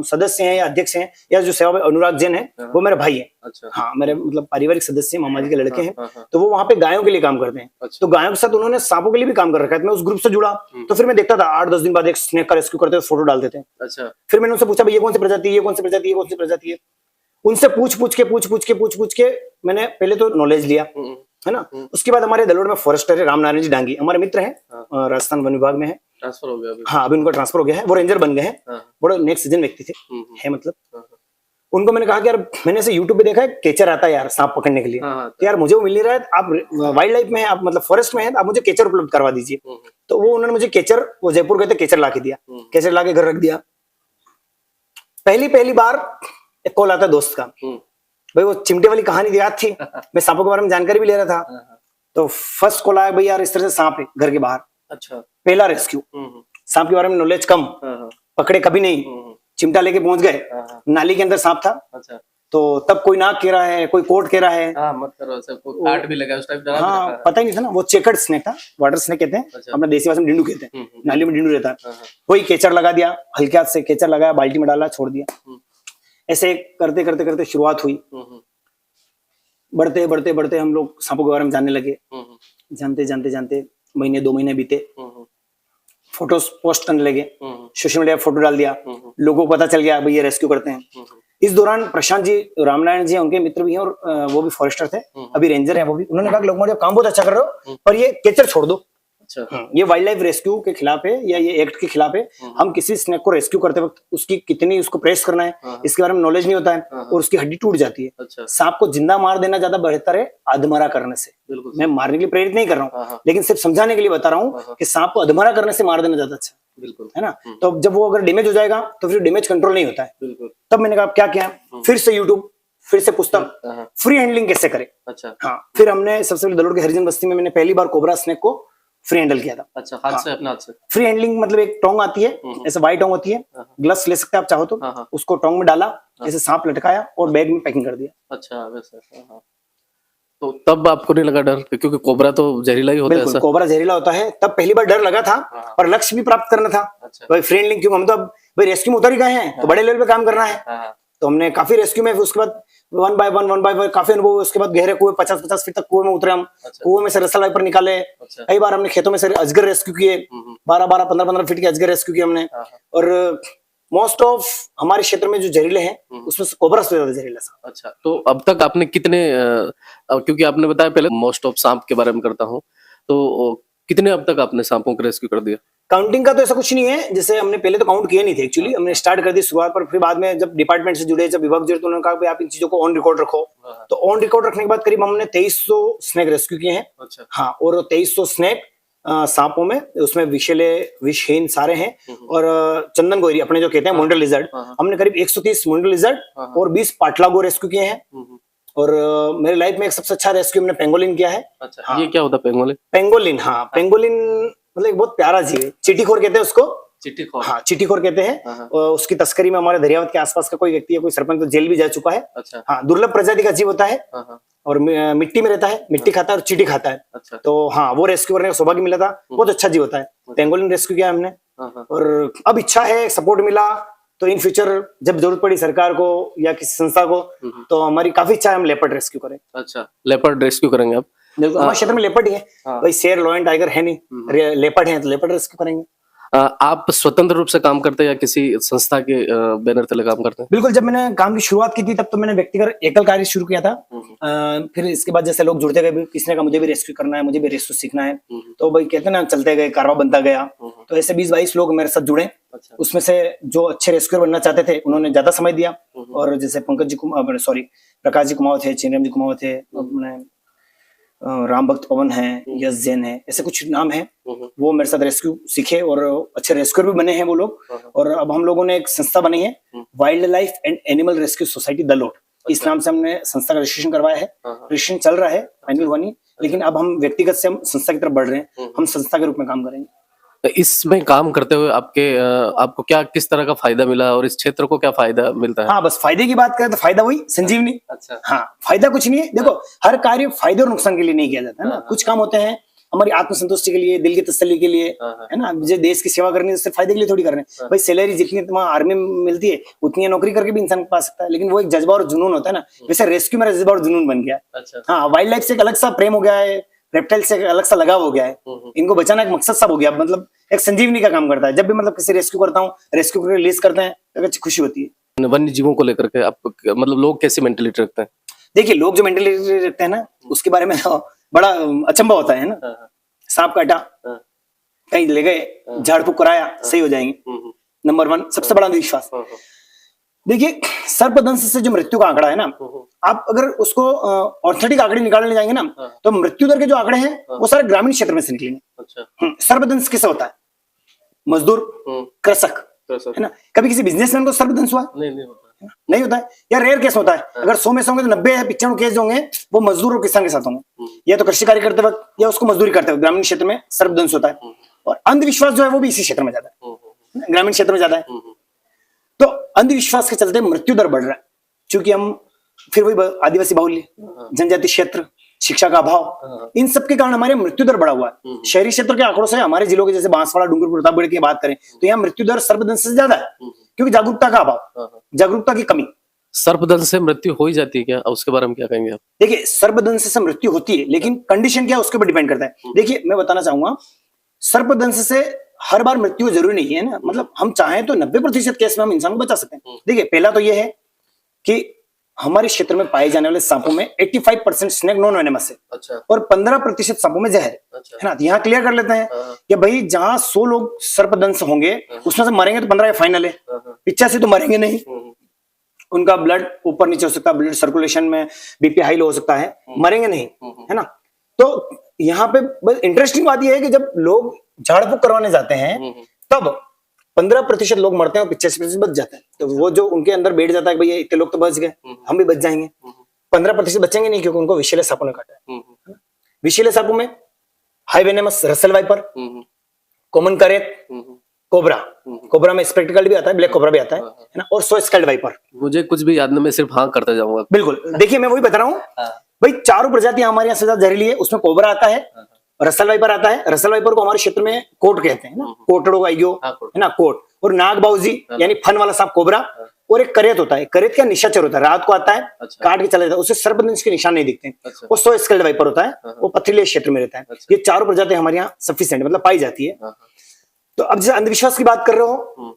सदस्य हैं या अध्यक्ष हैं या जो सेवा, अनुराग जैन है, वो मेरे भाई है। अच्छा। हाँ, मेरे मतलब पारिवारिक सदस्य हैं, मामा जी के लड़के हैं। हाँ। तो वो वहां पे गायों के लिए काम करते हैं। अच्छा। तो गायों के साथ उन्होंने सांपों के लिए भी काम कर रखा है। मैं उस ग्रुप से जुड़ा, तो फिर मैं देखता था 8-10 दिन बाद एक स्नेक का रेस्क्यू करते, फोटो डाल देते हैं। अच्छा। फिर मैंने उनसे पूछा भाई ये कौन सी प्रजाति है, ये कौन सी प्रजाति है, ये कौन सी प्रजाति है। उनसे पूछ के मैंने पहले तो नॉलेज लिया, है ना। उसके बाद हमारे दलोड़ में फॉरेस्टर है रामनारायण जी डांगी, हमारे मित्र हैं, राजस्थान वन विभाग में है। ट्रांसफर हो गया अभी? हाँ, अभी उनका ट्रांसफर हो गया है, वो रेंजर बन गए हैं। बड़े नेक्स्ट सीजन व्यक्ति थे, है मतलब। उनको मैंने कहा कि यार मैंने ऐसे यूट्यूब पे देखा है केचर आता है यार सांप पकड़ने के लिए, तो यार मुझे वो मिल नहीं रहा है, आप वाइल्ड लाइफ में है, आप मतलब फॉरेस्ट में है, आप मुझे केचर उपलब्ध करवा दीजिए। तो वो उन्होंने मुझे केचर, वो जयपुर गए थे, केचर ला के दिया, केचर ला के घर रख दिया। पहली बार एक कॉल आता है दोस्त का, भाई वो चिमटे वाली कहानी याद थी, मैं सांपों के बारे में जानकारी भी ले रहा था। तो फर्स्ट कॉल आया, भाई यार इस तरह से सांप है घर के बाहर। अच्छा। पहला रेस्क्यू, सांप के बारे में नॉलेज कम, पकड़े कभी नहीं, चिमटा लेके पहुंच गए, नाली के अंदर सांप था। अच्छा। तो तब कोई नाक कह रहा है, कोई कोट कह रहा है, मत करो ऐसा, कोई काट भी लगा उस टाइप डरा। हाँ, पता ही नहीं था ना, वो चेकर्ड स्नेक था, वाटर स्नेक कहते हैं। अच्छा। अपना देसी भाषा में डिंडू कहते हैं, नाली में डिंडू रहता है। वही केचर लगा दिया, हल्के हाथ से केचर लगाया, बाल्टी में डाला, छोड़ दिया। ऐसे करते शुरुआत हुई। बढ़ते हम लोग सांपों के बारे में जानने लगे। जानते महीने 2 महीने बीते, फोटोज पोस्ट करने लगे, सोशल मीडिया पे फोटो डाल दिया, लोगों को पता चल गया भाई ये रेस्क्यू करते हैं। इस दौरान प्रशांत जी रामनारायण जी उनके मित्र भी हैं, और वो भी फॉरेस्टर थे, अभी रेंजर हैं वो भी। उन्होंने कहा कि लोग काम बहुत अच्छा कर रहे हो, पर ये केचर छोड़ दो। अच्छा। ये वाइल्ड लाइफ रेस्क्यू के खिलाफ है, या ये एक्ट के खिलाफ है। हम किसी स्नेक को रेस्क्यू करते वक्त उसकी कितनी उसको प्रेस करना है, इसके बारे में नॉलेज नहीं होता है, और उसकी हड्डी टूट जाती है। अच्छा। सांप को जिंदा मार देना ज्यादा बेहतर है अधमरा करने से। मैं मारने के लिए प्रेरित नहीं कर रहा हूँ, लेकिन सिर्फ समझाने के लिए बता रहा हूँ कि सांप को अधमरा करने से मार देना ज्यादा अच्छा, बिल्कुल, है ना। तो जब वो अगर डैमेज हो जाएगा तो फिर डैमेज कंट्रोल नहीं होता है। तब मैंने कहा क्या किया, फिर से यूट्यूब, फिर से पुस्तक, फ्री हैंडलिंग कैसे करें। अच्छा। हाँ, फिर हमने सबसे पहले दलोड़ के हरिजन बस्ती में मैंने पहली बार कोबरा स्नेक को फ्री हैंडल किया था। अच्छा, हाथ से, अपने हाथ से। फ्री हैंडलिंग मतलब एक टोंग आती है, ऐसे वाइट टोंग होती है, ग्लव्स ले सकते हैं आप चाहो तो, उसको टोंग में डाला, ऐसे सांप लटकाया और बैग में पैकिंग कर दिया। अच्छा, वैसे। तो तब आपको नहीं लगा डर, क्योंकि कोबरा तो जहरीला ही होता है? बिल्कुल, कोबरा जहरीला होता है। तब पहली बार डर लगा था, पर लक्ष्य भी प्राप्त करना था। भाई फ्री हैंडलिंग क्यों, हम तो अब भाई रेस्क्यू में उतर ही गए हैं, तो बड़े लेवल पे काम करना है। तो हमने काफी रेस्क्यू में, उसके बाद 1 बाय 1 काफी अनुभव। उसके बाद गहरे कुएं 50-50 फीट तक कुएं में उतरे हम। अच्छा। कुएं में से रसल वाइपर निकाले। अच्छा। कई बार हमने खेतों में से अजगर रेस्क्यू किए, 12-12, 15-15 फीट के अजगर रेस्क्यू किए हमने। और मोस्ट ऑफ हमारे क्षेत्र में जो जहरीले हैं उसमें से कोबरा सबसे ज्यादा जहरीला सांप। अच्छा, तो अब तक आपने कितने, क्योंकि आपने बताया पहले मोस्ट ऑफ सांप के बारे में करता हूँ, तो कितने अब तक आपने सांपों को रेस्क्यू कर दिया? काउंटिंग का तो ऐसा कुछ नहीं है, जैसे हमने पहले तो काउंट किए नहीं थे एक्चुअली, हमने स्टार्ट कर दी शुरुआत पर। फिर बाद में जब डिपार्टमेंट से जुड़े, जब विभाग जुड़े, तो उन्होंने कहा कि आप इन चीजों को ऑन रिकॉर्ड रखो। तो ऑन रिकॉर्ड रखने के बाद करीब हमने 2300 स्नेक रेस्क्यू किए हैं। अच्छा। हाँ, और 2300 स्नेक सांपों में, उसमें विषहीन सारे हैं, और चंदन गोरी अपने जो कहते हैं मोंडल लिजर्ड, हमने करीब 130 मोंडल लिजर्ड और 20 पाटलागो रेस्क्यू किए हैं। और मेरे लाइफ में एक सबसे अच्छा रेस्क्यू हमने पेंगोलिन किया है। अच्छा। हाँ। ये क्या होता है पेंगोलिन? पेंगोलिन, हाँ, पेंगोलिन मतलब एक बहुत प्यारा जीव है, चींटीखोर कहते हैं उसको। चींटीखोर? हाँ, चींटीखोर कहते हैं। उसकी तस्करी में हमारे दरियावत के आसपास का कोई व्यक्ति है, कोई सरपंच तो जेल भी जा चुका है। अच्छा। हाँ, दुर्लभ प्रजाति का जीव होता है, और मिट्टी में रहता है, मिट्टी खाता है और चींटी खाता है। अच्छा। तो हाँ, वो रेस्क्यू करने का सौभाग्य मिला था। बहुत अच्छा जीव होता है, पेंगोलिन रेस्क्यू किया हमने। और अब इच्छा है, सपोर्ट मिला, तो इन फ्यूचर जब जरूरत पड़ी सरकार को या किसी संस्था को, तो हमारी काफी इच्छा है हम लेपर्ड रेस्क्यू करें। अच्छा, लेपर्ड रेस्क्यू करेंगे आप? बिल्कुल, हमारे क्षेत्र में लेपर्ड ही है भाई, शेर, लॉयन, टाइगर है नहीं, लेपर्ड है, तो लेपर्ड रेस्क्यू करेंगे। आप स्वतंत्र रूप से काम करते हैं या किसी संस्था के बैनर तले काम करते हैं? बिल्कुल, जब मैंने काम की शुरुआत की थी तब तो मैंने व्यक्तिगत एकल कार्य शुरू किया था। फिर इसके बाद जैसे लोग जुड़ते गए, किसी ने कहा मुझे भी रेस्क्यू करना है, मुझे भी रेस्क्यू सीखना है, तो भाई कहते हैं ना, चलते गए, कारवा बनता गया। तो ऐसे 20-22 लोग मेरे साथ जुड़े। अच्छा। उसमें से जो अच्छे रेस्क्यूअर बनना चाहते थे उन्होंने ज्यादा समय दिया, और जैसे पंकज जी कुमार, सॉरी, प्रकाश जी कुमार थे, चिन्हम जी कुमार थे, अपने राम भक्त पवन है, यश जैन है, ऐसे कुछ नाम है। वो मेरे साथ रेस्क्यू सीखे और अच्छे रेस्क्यूअर भी बने हैं वो लोग। और अब हम लोगों ने एक संस्था बनाई है, wild life and animal rescue society Dalot. इस नाम से हमने संस्था का रजिस्ट्रेशन करवाया है। रजिस्ट्रेशन चल रहा है, फाइनल हुआ नहीं, लेकिन अब हम व्यक्तिगत से हम संस्था की तरफ बढ़ रहे हैं। हम संस्था के रूप में काम करेंगे। तो इसमें काम करते हुए आपको क्या, किस तरह का फायदा मिला और इस क्षेत्र को क्या फायदा मिलता है? हाँ, बस फायदे की बात करें तो फायदा वही संजीवनी। अच्छा। हाँ, फायदा कुछ नहीं है। देखो, हर कार्य फायदे और नुकसान के लिए नहीं किया जाता है ना। कुछ काम होते हैं हमारी आत्मसंतुष्टि के लिए, दिल की तसल्ली के लिए, है ना। मुझे देश की सेवा करनी है, उससे फायदे के लिए थोड़ी कर रहे हैं। भाई सैलरी जितनी तुम्हारा आर्मी में मिलती है उतनी नौकरी करके भी इंसान पा सकता है, लेकिन वो एक जज्बा और जुनून होता है ना। वैसे रेस्क्यू मेरा जज्बा और जुनून बन गया है। अच्छा। हाँ, वाइल्ड लाइफ से एक अलग सा प्रेम हो गया है, रेप्टाइल से एक अलग सा लगाव हो गया है। इनको बचाना एक मकसद सा हो गया, मतलब एक संजीवनी का काम करता है। जब भी मतलब किसी रेस्क्यू करता हूँ, रेस्क्यू करके रिलीज करते हैं, तो अच्छी खुशी होती है। वन्य जीवों को लेकर के आप मतलब लोग कैसी मेंटेलिटी रखते हैं? देखिए, लोग जो मेंटेलिटी रखते हैं ना, उसके बारे में तो बड़ा अचंभा होता है ना। सांप काटा, कहीं ले गए, झाड़ फूक कराया, सही हो जाएंगे। नंबर 1 सबसे बड़ा अंधविश्वास। देखिए, सर्पदंश से जो मृत्यु का आंकड़ा है ना, आप अगर उसको ऑर्थोडॉक्स आंकड़े निकालने जाएंगे ना, तो मृत्यु दर के जो आंकड़े हैं वो सारे ग्रामीण क्षेत्र में से निकलेंगे। अच्छा। सर्पदंश किसे होता है? मजदूर, कृषक, है ना। कभी किसी बिजनेसमैन को सर्पदंश हुआ? नहीं होता है। नहीं होता है, या रेयर केस होता है। अगर 100 में से होंगे तो 90 या 95 केस होंगे वो मजदूर और किसान के साथ होंगे, या तो कृषि कार्य करते वक्त या उसको मजदूरी करते वक्त ग्रामीण क्षेत्र में सर्पदंश होता है। और अंधविश्वास जो है वो भी इसी क्षेत्र में ज्यादा है, ग्रामीण क्षेत्र में ज्यादा है। तो अंधविश्वास के चलते मृत्यु दर बढ़ रहा है, क्योंकि हम फिर वही आदिवासी बाहुल्य, जनजाति क्षेत्र, शिक्षा का अभाव, इन सब के कारण हमारे मृत्यु दर बढ़ा हुआ है। शहरी क्षेत्र के आंकड़ों से हमारे जिलों के जैसे बांसवाड़ा, डूंगरपुर, प्रतापगढ़ की बात करें तो यहाँ मृत्यु दर सर्पदंश से ज्यादा है, क्योंकि जागरूकता का अभाव, जागरूकता की कमी। सर्पदंश से मृत्यु हो ही जाती है क्या? उसके बारे में क्या कहेंगे आप? देखिए, सर्पदंश से मृत्यु होती है, लेकिन कंडीशन क्या है उसके ऊपर डिपेंड करता है। देखिए, मैं बताना चाहूंगा, सर्पदंश से हर बार मृत्यु जरूरी नहीं है ना। मतलब हम चाहें तो 90% केस में हम इंसान को बचा सकते हैं। देखिए, पहला तो यह है कि हमारे क्षेत्र में पाए जाने वाले सांपों में 85% स्नेक नॉन वेनेमस है। अच्छा। और 15% सांपों में जहर है। अच्छा। है ना। यहाँ क्लियर कर लेते हैं कि भाई जहां 100 लोग सर्पदंश होंगे उसमें से मरेंगे तो 15 फाइनल है, 85 तो मरेंगे नहीं। उनका ब्लड ऊपर नीचे हो सकता है, ब्लड सर्कुलेशन में बीपी हाई लो हो सकता है, मरेंगे नहीं, है ना। तो यहाँ पे बस इंटरेस्टिंग बात यह है कि जब लोग झाड़ फूक करवाने जाते हैं तब 15% लोग मरते हैं और 85% बच जाते हैं। तो वो जो उनके अंदर बैठ जाता है कि भैया इतने लोग तो बच गए, हम भी बच जाएंगे, 15% बचेंगे नहीं, क्योंकि उनको विषैले सांपों ने काटा है। विषैले सांपों में high venomous Russell viper, common krait, cobra में स्पेक्टिकल भी आता है, ब्लैक कोबरा भी आता है ना, और सो स्कल्ड वाइपर। मुझे कुछ भी याद नहीं, मैं सिर्फ हाँ करता जाऊंगा। बिल्कुल, देखिए मैं वही बता रहा हूँ भाई, 4 प्रजातियां हमारे यहाँ से ज्यादा जहरीली है। उसमें कोबरा आता है, रसल वाइपर आता है। रसल वाइपर को हमारे क्षेत्र में कोट कहते हैं ना, कोटड़ो आइयो, है ना, कोट। और नागबाउजी यानी फन वाला सांप कोबरा, और एक करेत होता है। करेत का निशाचर होता है, रात को आता है, काट के चला जाता है, उससे सर्पदंश के निशान नहीं दिखते। वो सो स्कल्ड वाइपर होता है, वो पथरीले क्षेत्र में रहता है। ये 4 प्रजातियां हमारे यहाँ सफिशिएंट मतलब पाई जाती है। तो अब जैसे अंधविश्वास की बात कर रहे हो,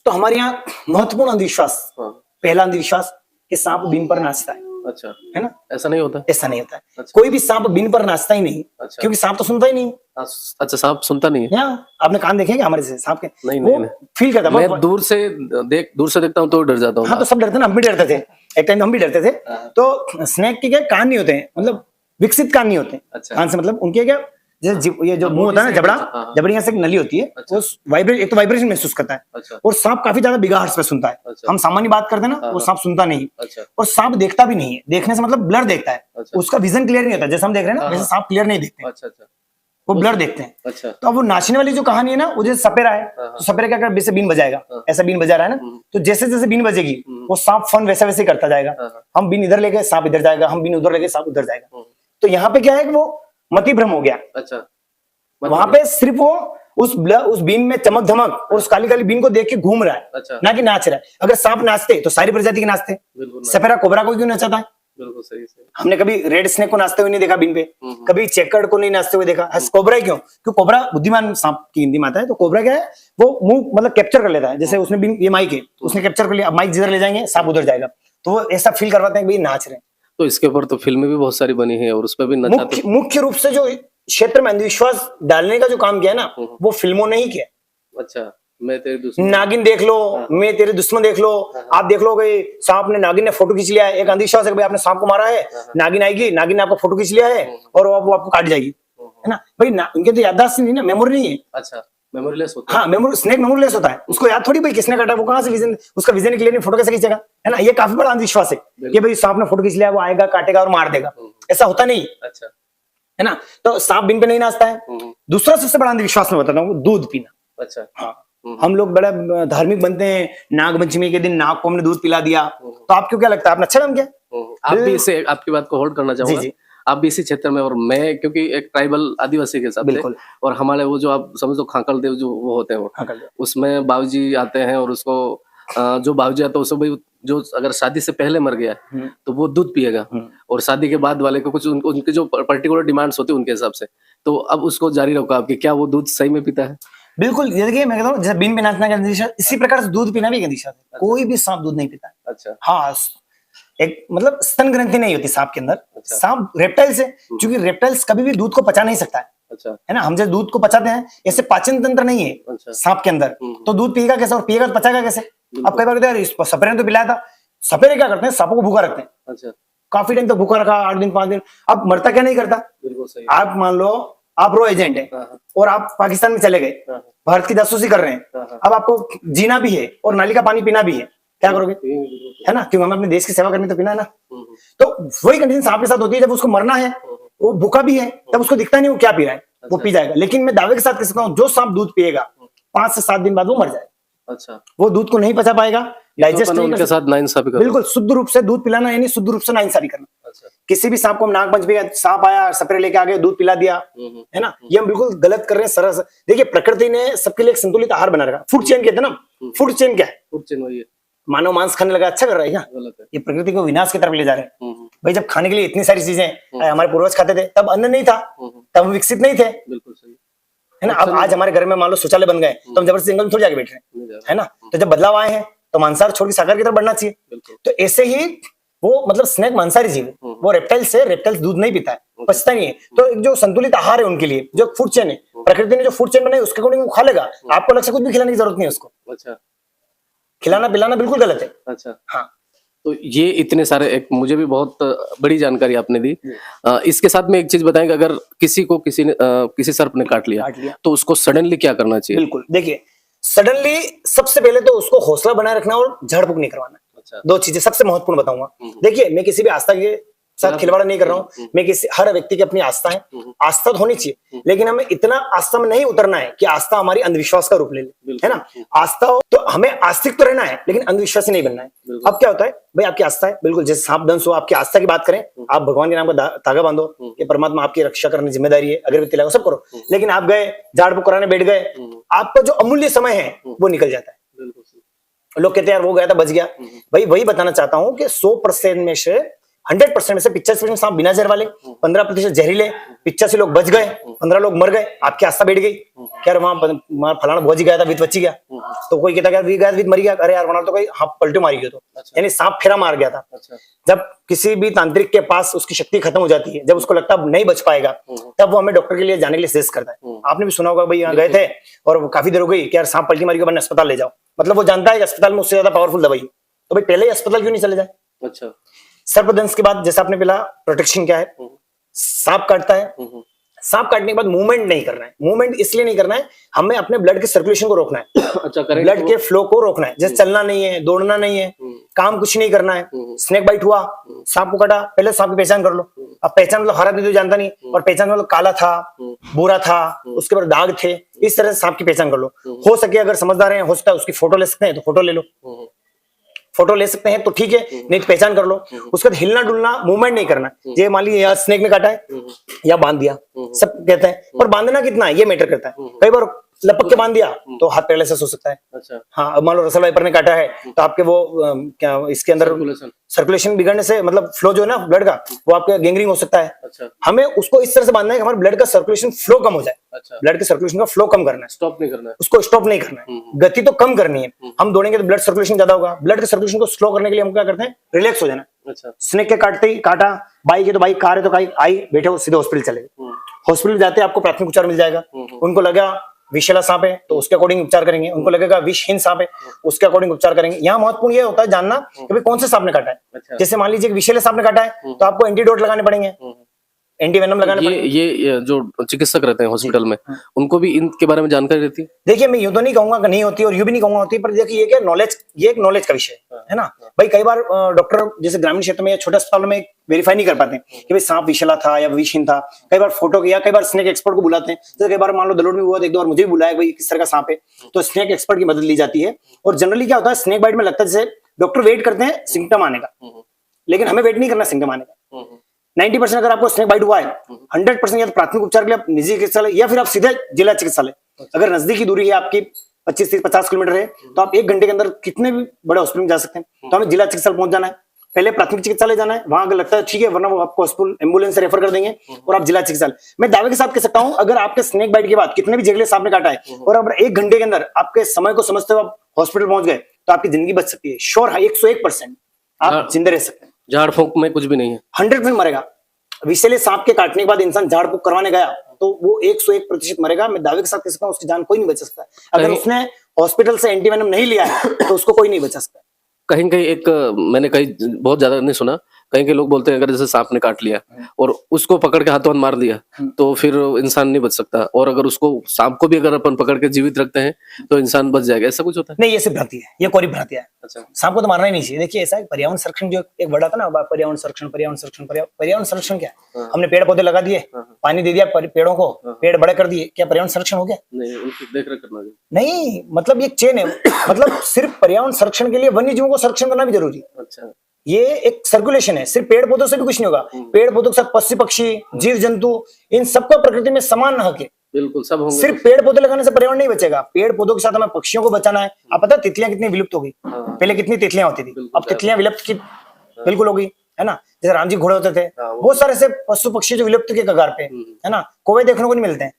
तो हमारे यहाँ महत्वपूर्ण अंधविश्वास, पहला अंधविश्वास कि सांप बीन पर नाचता है। अच्छा, है ना। ऐसा नहीं होता? ऐसा नहीं होता है। अच्छा। कोई भी सांप बीन पर नाचता ही नहीं। अच्छा। क्योंकि सांप तो सुनता ही नहीं। अच्छा, सांप सुनता नहीं है? आपने कान देखे क्या हमारे से सांप के? नहीं। फील करता है। मैं दूर से देखता हूँ तो डर जाता हूँ। हाँ, तो सब डरते ना, हम भी डरते थे एक टाइम, हम भी डरते थे। तो स्नेक के क्या कान नहीं होते हैं, मतलब विकसित कान नहीं होते। अच्छा। कान से मतलब उनके क्या, जैसे ये जो मुंह होता है ना, जबड़ियां से एक नली होती है। अच्छा। वो एक तो वाइब्रेशन महसूस करता है। अच्छा। और सांप काफी ज्यादा बिगा हर्ट्ज पे सुनता है। अच्छा। हम सामान्य बात करते हैं ना, वो सांप सुनता नहीं। अच्छा। और सांप देखता भी नहीं है, देखने से मतलब ब्लर देखता है। अच्छा। उसका विजन क्लियर नहीं होता, जैसे हम देख रहे हैं ना, वैसे सांप क्लियर नहीं देखते। अच्छा। वो ब्लर देखते हैं। अच्छा। तो अब वो नाचने वाली जो कहानी है ना, वो जैसे सपेरा है, तो सपेरा क्या कर बीन बजाएगा, ऐसा बीन बजा रहा है ना, तो जैसे जैसे बीन बजेगी वो सांप फन वैसे वैसे करता जाएगा। हम बीन इधर लेके सांप इधर जाएगा, हम बीन उधर लेके सांप उधर जाएगा। तो यहाँ पे क्या है कि वो मति भ्रम हो गया। अच्छा। वहां पे सिर्फ वो उस बीन में चमक धमक और उस काली काली बीन को देख के घूम रहा है। अच्छा। ना कि नाच रहा है। अगर सांप नाचते तो सारी प्रजाति के नाचते, सपेरा कोबरा को क्यों नचाता है? बिल्कुल सही सही। हमने कभी रेड स्नेक को नाचते हुए नहीं देखा बीन पे, कभी चेकर्ड को नहीं नाचते हुए देखा। कोबरा क्यों? क्योंकि कोबरा बुद्धिमान सांप की हिंदी में आता है। तो कोबरा क्या है, वो मुंह मतलब कैप्चर कर लेता है। जैसे उसने बीन, ये माइक है, उसने कैप्चर कर लिया, अब माइक जिधर ले जाएंगे सांप उधर जाएगा। तो वो ऐसा फील करवाते हैं कि भाई नाच रहे हैं। तो इसके ऊपर तो फिल्में भी बहुत सारी बनी है और उसमें भी नचाते। मुख्य रूप से जो क्षेत्र में अंधविश्वास डालने का जो काम किया है ना, वो फिल्मों ने ही किया। अच्छा, मैं तेरे दुश्मन। नागिन देख लो, मैं तेरे दुश्मन देख लो। आप देख लो कि सांप ने, नागिन ने फोटो खींच लिया है। एक अंधविश्वास है कि भाई आपने सांप को मारा है, नागिन आएगी, नागिन ने आपका फोटो खींच लिया है और वो आपको काट जाएगी, है ना भाई। उनके तो याददाश्त नहीं ना, मेमोरी नहीं है। अच्छा, मेमोरीलेस होता है। हाँ, मेमोरी, स्नेक मेमोरीलेस होता है। उसको याद थोड़ी भाई किसने काटा, वो कहाँ से विजन, उसका विजन क्लियर नहीं, फोटो कैसे खींचेगा, है ना। ये काफी बड़ा अंधविश्वास है कि भाई सांप ने फोटो खींच लिया, वो आएगा, काटेगा और मार देगा। ऐसा होता नहीं, अच्छा, है ना। तो सांप बिन पे नहीं नाचता है। दूसरा सबसे बड़ा अंधविश्वास मैं बताता हूँ, दूध पीना। अच्छा, हाँ, हम लोग बड़ा धार्मिक बनते हैं, नागपंचमी के दिन नाग को हमने दूध पिला दिया। तो आपको क्या लगता है, आपने अच्छा काम किया? आप भी इसे, आपकी बात को होल्ड करना चाहूंगा। जी। आप भी इसी क्षेत्र में, और मैं क्योंकि एक ट्राइबल आदिवासी के साथ से, और हमारे वो जो आप समझ लो खाकल देव जो वो होते हैं, वो उसमें बाबूजी आते हैं और उसको जो बाबूजी आता है उसको भाई, जो अगर शादी से पहले मर गया तो वो दूध पिएगा, और शादी के बाद वाले को कुछ उनके जो पर्टिकुलर डिमांड्स होती है उनके हिसाब से, तो अब उसको जारी रखो आपकी, क्या वो दूध सही में पीता है? बिल्कुल, देखिए मैं कहता हूँ जैसे बीन पे नाचना का अंधविश्वास, इसी प्रकार से दूध पीना भी एक अंधविश्वास है। कोई भी सांप दूध नहीं पीता है। अच्छा, हाँ, एक मतलब स्तन ग्रंथि नहीं होती सांप के अंदर। अच्छा। सांप रेप्टाइल्स है, क्योंकि रेप्टाइल्स कभी भी दूध को पचा नहीं सकता है। अच्छा, है ना। हम जैसे दूध को पचाते हैं, ऐसे पाचन तंत्र नहीं है अच्छा। सांप के अंदर। तो दूध पिएगा कैसे और पिएगा तो पचाएगा कैसे? अब कई बार कहते हैं सपेरे ने तो पिलाया था। सपेरे क्या करते हैं, सांपों को भूखा रखते हैं। अच्छा, काफी टाइम तक भूखा रखा, 8 दिन 5 दिन। अब मरता क्या नहीं करता। बिल्कुल सही। आप मान लो आप रो एजेंट है और आप पाकिस्तान में चले गए, भारत की जासूसी कर रहे हैं। अब आपको जीना भी है और नाली का पानी पीना भी है, क्या करोगे? है ना, क्योंकि हमें अपने देश की सेवा करनी तो पीना है ना। तो वही कंडीशन सांप के साथ होती है। जब उसको मरना है, वो भूखा भी है, तब उसको दिखता नहीं वो क्या पी रहा है, वो पी जाएगा। लेकिन मैं दावे के साथ कह सकता हूँ, जो सांप दूध पिएगा 5 से 7 दिन बाद वो मर जाएगा। अच्छा, वो दूध को नहीं पचा पाएगा, डाइजेस्ट नहीं उनके साथ नाइंसाफी करना। बिल्कुल शुद्ध रूप से दूध पिलाना, यानी शुद्ध रूप से नाइंसाफी करना। अच्छा, किसी भी सांप को हम नागपंचमी का सांप आया, सपेरे लेके आ गए, दूध पिला दिया, है ना, ये हम बिल्कुल गलत कर रहे हैं। सरस देखिए, प्रकृति ने सबके लिए एक संतुलित आहार बना रखा। फूड चेन कहते हैं ना। फूड चेन क्या है? फूड चेन वही है। मानव मांस खाने लगा, अच्छा कर रहा है क्या? गलत है। ये प्रकृति को विनाश की तरफ ले जा रहे हैं। भाई जब खाने के लिए इतनी सारी चीजें हमारे पूर्वज खाते थे, तब अन्न नहीं था, तब हम विकसित नहीं थे, बिल्कुल सही है ना। अब आज हमारे घर में मान लो शौचालय बन गए, तो हम जबरदस्ती जंगल में थोड़ी जाके बैठ रहे हैं, है ना। तो जब बदलाव आए हैं तो मांसाहार छोड़ के शाकाहार की तरफ बढ़ना चाहिए। तो ऐसे ही वो मतलब स्नेक मांसाहारी जीव है, वो रेप्टाइल से, रेप्टाइल्स दूध नहीं पीता है, पचता नहीं है। तो एक जो संतुलित आहार है उनके लिए, जो फूड चेन है, प्रकृति ने जो फूड चेन बनाई उसके अकॉर्डिंग वो खा लेगा। आपको अलग से कुछ भी खिलाने की जरूरत नहीं है उसको। अच्छा, खिलाना पिलाना बिल्कुल गलत है। अच्छा, हाँ, तो ये इतने सारे, एक मुझे भी बहुत बड़ी जानकारी आपने दी। इसके साथ में एक चीज बताएंगे, अगर किसी को किसी सर्प ने काट लिया तो उसको सडनली क्या करना चाहिए? बिल्कुल, देखिए सडनली सबसे पहले तो उसको हौसला बनाए रखना और झाड़ फूक नहीं करवाना। अच्छा, 2 चीजें सबसे महत्वपूर्ण बताऊंगा। देखिए, मैं किसी भी आस्था के साथ खिलवाड़ नहीं कर रहा हूँ। मैं किसी, हर व्यक्ति की अपनी आस्था है, आस्था तो होनी चाहिए, लेकिन हमें इतना आस्था में नहीं उतरना है कि आस्था हमारी अंधविश्वास का रूप ले ले, है ना। आस्था हो तो हमें आस्तिक तो रहना है, लेकिन अंधविश्वासी नहीं बनना है। अब क्या होता है भाई, आपकी आस्था है, बिल्कुल जैसे सांप दंश हो, आपकी आस्था की बात करें, आप भगवान के नाम का धागा बांधो कि परमात्मा आपकी रक्षा करने की जिम्मेदारी है, अगरबत्ती लगाओ, सब करो। लेकिन आप गए झाड़ फूक कराने बैठ गए, आपका जो अमूल्य समय है वो निकल जाता है। लोग कहते हैं यार वो गया था बच गया। भाई वही बताना चाहता हूं कि 100% में से 100% में से 85% सांप बिना जहर वाले, 15% जहरीले, 85 लोग बच गए, 15 लोग मर गए। आपकी आस्था बैठ गई, क्या वहां फलाना भोज गया था, वित बची गया। तो कोई कहता है गया वित मर गया, अरे यार वहां तो कोई हाँ पलटू मारी गया, तो यानी सांप फेरा मार गया था। जब किसी भी तांत्रिक के पास उसकी शक्ति खत्म हो जाती है, जब उसको लगता है नहीं बच पाएगा, तब वो हमें डॉक्टर के लिए जाने के लिए सजेस्ट करता है। आपने भी सुना होगा भाई यहाँ गए थे और काफी देर हो गई, क्या सांप पलटी मारी गया, अस्पताल ले जाओ। मतलब वो जानता है कि अस्पताल में उससे ज्यादा पावरफुल दवाई, तो भाई पहले ही अस्पताल क्यों नहीं चले जाए। अच्छा, सर्पदंश के बाद जैसा आपने बोला, प्रोटेक्शन क्या है, सांप काटता है, सांप काटने के बाद मूवमेंट नहीं करना है। मूवमेंट इसलिए नहीं करना है, हमें अपने ब्लड के सर्कुलेशन को रोकना है। अच्छा, ब्लड के फ्लो को रोकना है। जैसे चलना नहीं है, दौड़ना नहीं है, काम कुछ नहीं करना है। स्नेक बाइट हुआ, सांप को काटा, पहले सांप की पहचान कर लो। अब पहचान मतलब हरा भी तो जानता नहीं, और पहचान मतलब काला था, बुरा था, उसके बाद दाग थे, इस तरह से सांप की पहचान कर लो। हो सके अगर समझदार है, हो सकता है उसकी फोटो ले सकते हैं तो फोटो ले लो, फोटो ले सकते हैं तो ठीक है, नहीं तो पहचान कर लो। उसके बाद हिलना डुलना, मूवमेंट नहीं करना। ये मान लीजिए स्नेक ने काटा है या बांध दिया, सब कहते हैं, पर बांधना कितना है ये मैटर करता है। कई बार लपक के बांध दिया तो हाथ पैरालिसिस हो सकता है। अच्छा। हाँ, अब मान लो रसल वाइपर ने काटा है तो आपके वो क्या इसके अंदर सर्कुलेशन। सर्कुलेशन बिगड़ने से मतलब फ्लो जो है ना ब्लड का वो आपके गैंग्रीन हो सकता है। अच्छा। हमें उसको इस तरह से बांधना है कि हमारे ब्लड का सर्कुलेशन फ्लो कम हो जाए। अच्छा। ब्लड के सर्कुलेशन का फ्लो कम करना है, स्टॉप नहीं करना है। उसको स्टॉप नहीं करना है, गति तो कम करनी है। हम दौड़ेंगे तो ब्लड सर्कुलेशन ज्यादा होगा, ब्लड के सर्कुलेशन को स्लो करने के लिए हम क्या करते हैं, रिलैक्स हो जाना। अच्छा। स्नेक के काटते ही काटा, बाइक है तो बाइक, कार है तो आई बैठे हो सीधे हॉस्पिटल चले गए। हॉस्पिटल जाते आपको प्राथमिक उपचार मिल जाएगा। उनको लगा विषैला सांप है तो उसके अकॉर्डिंग उपचार करेंगे, उनको लगेगा विषहीन सांप है उसके अकॉर्डिंग उपचार करेंगे। यहाँ महत्वपूर्ण ये होता है जानना कि भाई कौन से सांप ने काटा है। अच्छा। जैसे मान लीजिए विषैले सांप ने काटा है तो आपको एंटीडोट लगाने पड़ेंगे, एंटीवेनम लगाने पड़ेंगे। ये जो चिकित्सक रहते हैं हॉस्पिटल में, उनको भी इनके बारे में जानकारी रहती है? देखिए मैं यूं तो नहीं कहूंगा कि नहीं होती और यूं भी नहीं कहूंगा होती, पर देखिए ये क्या नॉलेज, ये एक नॉलेज का विषय है ना भाई। कई बार डॉक्टर जैसे ग्रामीण क्षेत्र में या छोटे अस्पतालों में वेरीफाई नहीं कर पाते कि भाई सांप विषैला था या विषहीन था। कई बार फोटो या कई बार स्नेक एक्सपर्ट को बुलाते हैं। जैसे कई बार मान लो दलोड में हुआ, एक दो बार मुझे भी बुलाया भाई किस तरह का सांप है, तो स्नेक एक्सपर्ट की मदद ली जाती है। और जनरली क्या होता है स्नेक बाइट में लगता है जैसे डॉक्टर वेट करते हैं सिम्टम आने का, लेकिन हमें वेट नहीं करना सिम्टम आने का। 90% अगर आपको स्नेक बाइट हुआ है 100% या तो प्राथमिक उपचार के लिए आप निजी चिकित्सालय या फिर आप सीधे जिला चिकित्सालय, अगर नजदीकी दूरी है आपकी 25-30-50 किलोमीटर है तो आप 1 घंटे के अंदर कितने भी बड़े हॉस्पिटल में जा सकते हैं। तो हमें जिला चिकित्सालय पहुंच जाना है, पहले प्राथमिक चिकित्सालय जाना है, वहां अगर लगता है ठीक है, वरना वो आपको हॉस्पिटल एम्बुलेंस से रेफर कर देंगे और आप जिला चिकित्सालय। मैं दावे के साथ कह सकता हूं अगर आपके स्नेक बाइट के बाद कितने भी जहरीले सांप ने काटा है और अगर 1 घंटे के अंदर आपके समय को समझते हुए आप हॉस्पिटल पहुंच गए तो आपकी जिंदगी बच सकती है। श्योर 101% आप जिंदे रह सकते हैं। झाड़ फूंक में कुछ भी नहीं है, 100% मरेगा। विषैले सांप के काटने के बाद इंसान झाड़ फूंक करवाने गया तो वो 101% मरेगा। मैं दावे के साथ कह सकता हूं उसकी जान कोई नहीं बचा सकता। अगर उसने हॉस्पिटल से एंटीवेनम नहीं लिया है तो उसको कोई नहीं बचा सकता। कहीं कहीं एक मैंने कहीं बहुत ज्यादा नहीं सुना, कहीं के लोग बोलते हैं अगर जैसे सांप ने काट लिया और उसको पकड़ के हाथों हाथ मार दिया तो फिर इंसान नहीं बच सकता, और अगर उसको सांप को भी अगर अपन पकड़ के जीवित रखते हैं तो इंसान बच जाएगा, ऐसा कुछ होता है? नहीं, ये सिर्फ भ्रांति है, ये कोरी भ्रांति है। अच्छा। सांप को तो मारना ही नहीं चाहिए। देखिए ऐसा है पर्यावरण संरक्षण जो एक वर्ड आता है ना, पर्यावरण संरक्षण पर्यावरण संरक्षण क्या है? हमने पेड़ पौधे लगा दिए, पानी दे दिया पेड़ों को, पेड़ बड़े कर दिए, क्या पर्यावरण संरक्षण हो गया? नहीं, उनकी देख रेख करना नहीं, मतलब ये चेन है। मतलब सिर्फ पर्यावरण संरक्षण के लिए वन्य जीवों को संरक्षण करना भी जरूरी है। अच्छा। ये एक सर्कुलेशन है, सिर्फ पेड़ पौधों से भी कुछ नहीं होगा। पेड़ पौधों के साथ पशु पक्षी जीव जंतु इन सबका प्रकृति में समान हक है। बिल्कुल सब होंगे। सिर्फ पेड़ पौधे लगाने से पर्यावरण नहीं बचेगा, पेड़ पौधों के साथ हमें पक्षियों को बचाना है। आप पता है तितलियां कितनी विलुप्त हो गई? पहले कितनी तितलियां होती थी, अब तितलियां विलुप्त की बिल्कुल हो गई है ना। जैसे राम जी घोड़े होते थे, बहुत सारे ऐसे पशु पक्षी जो विलुप्त के कगार पे है ना। कौवे देखने को नहीं मिलते हैं,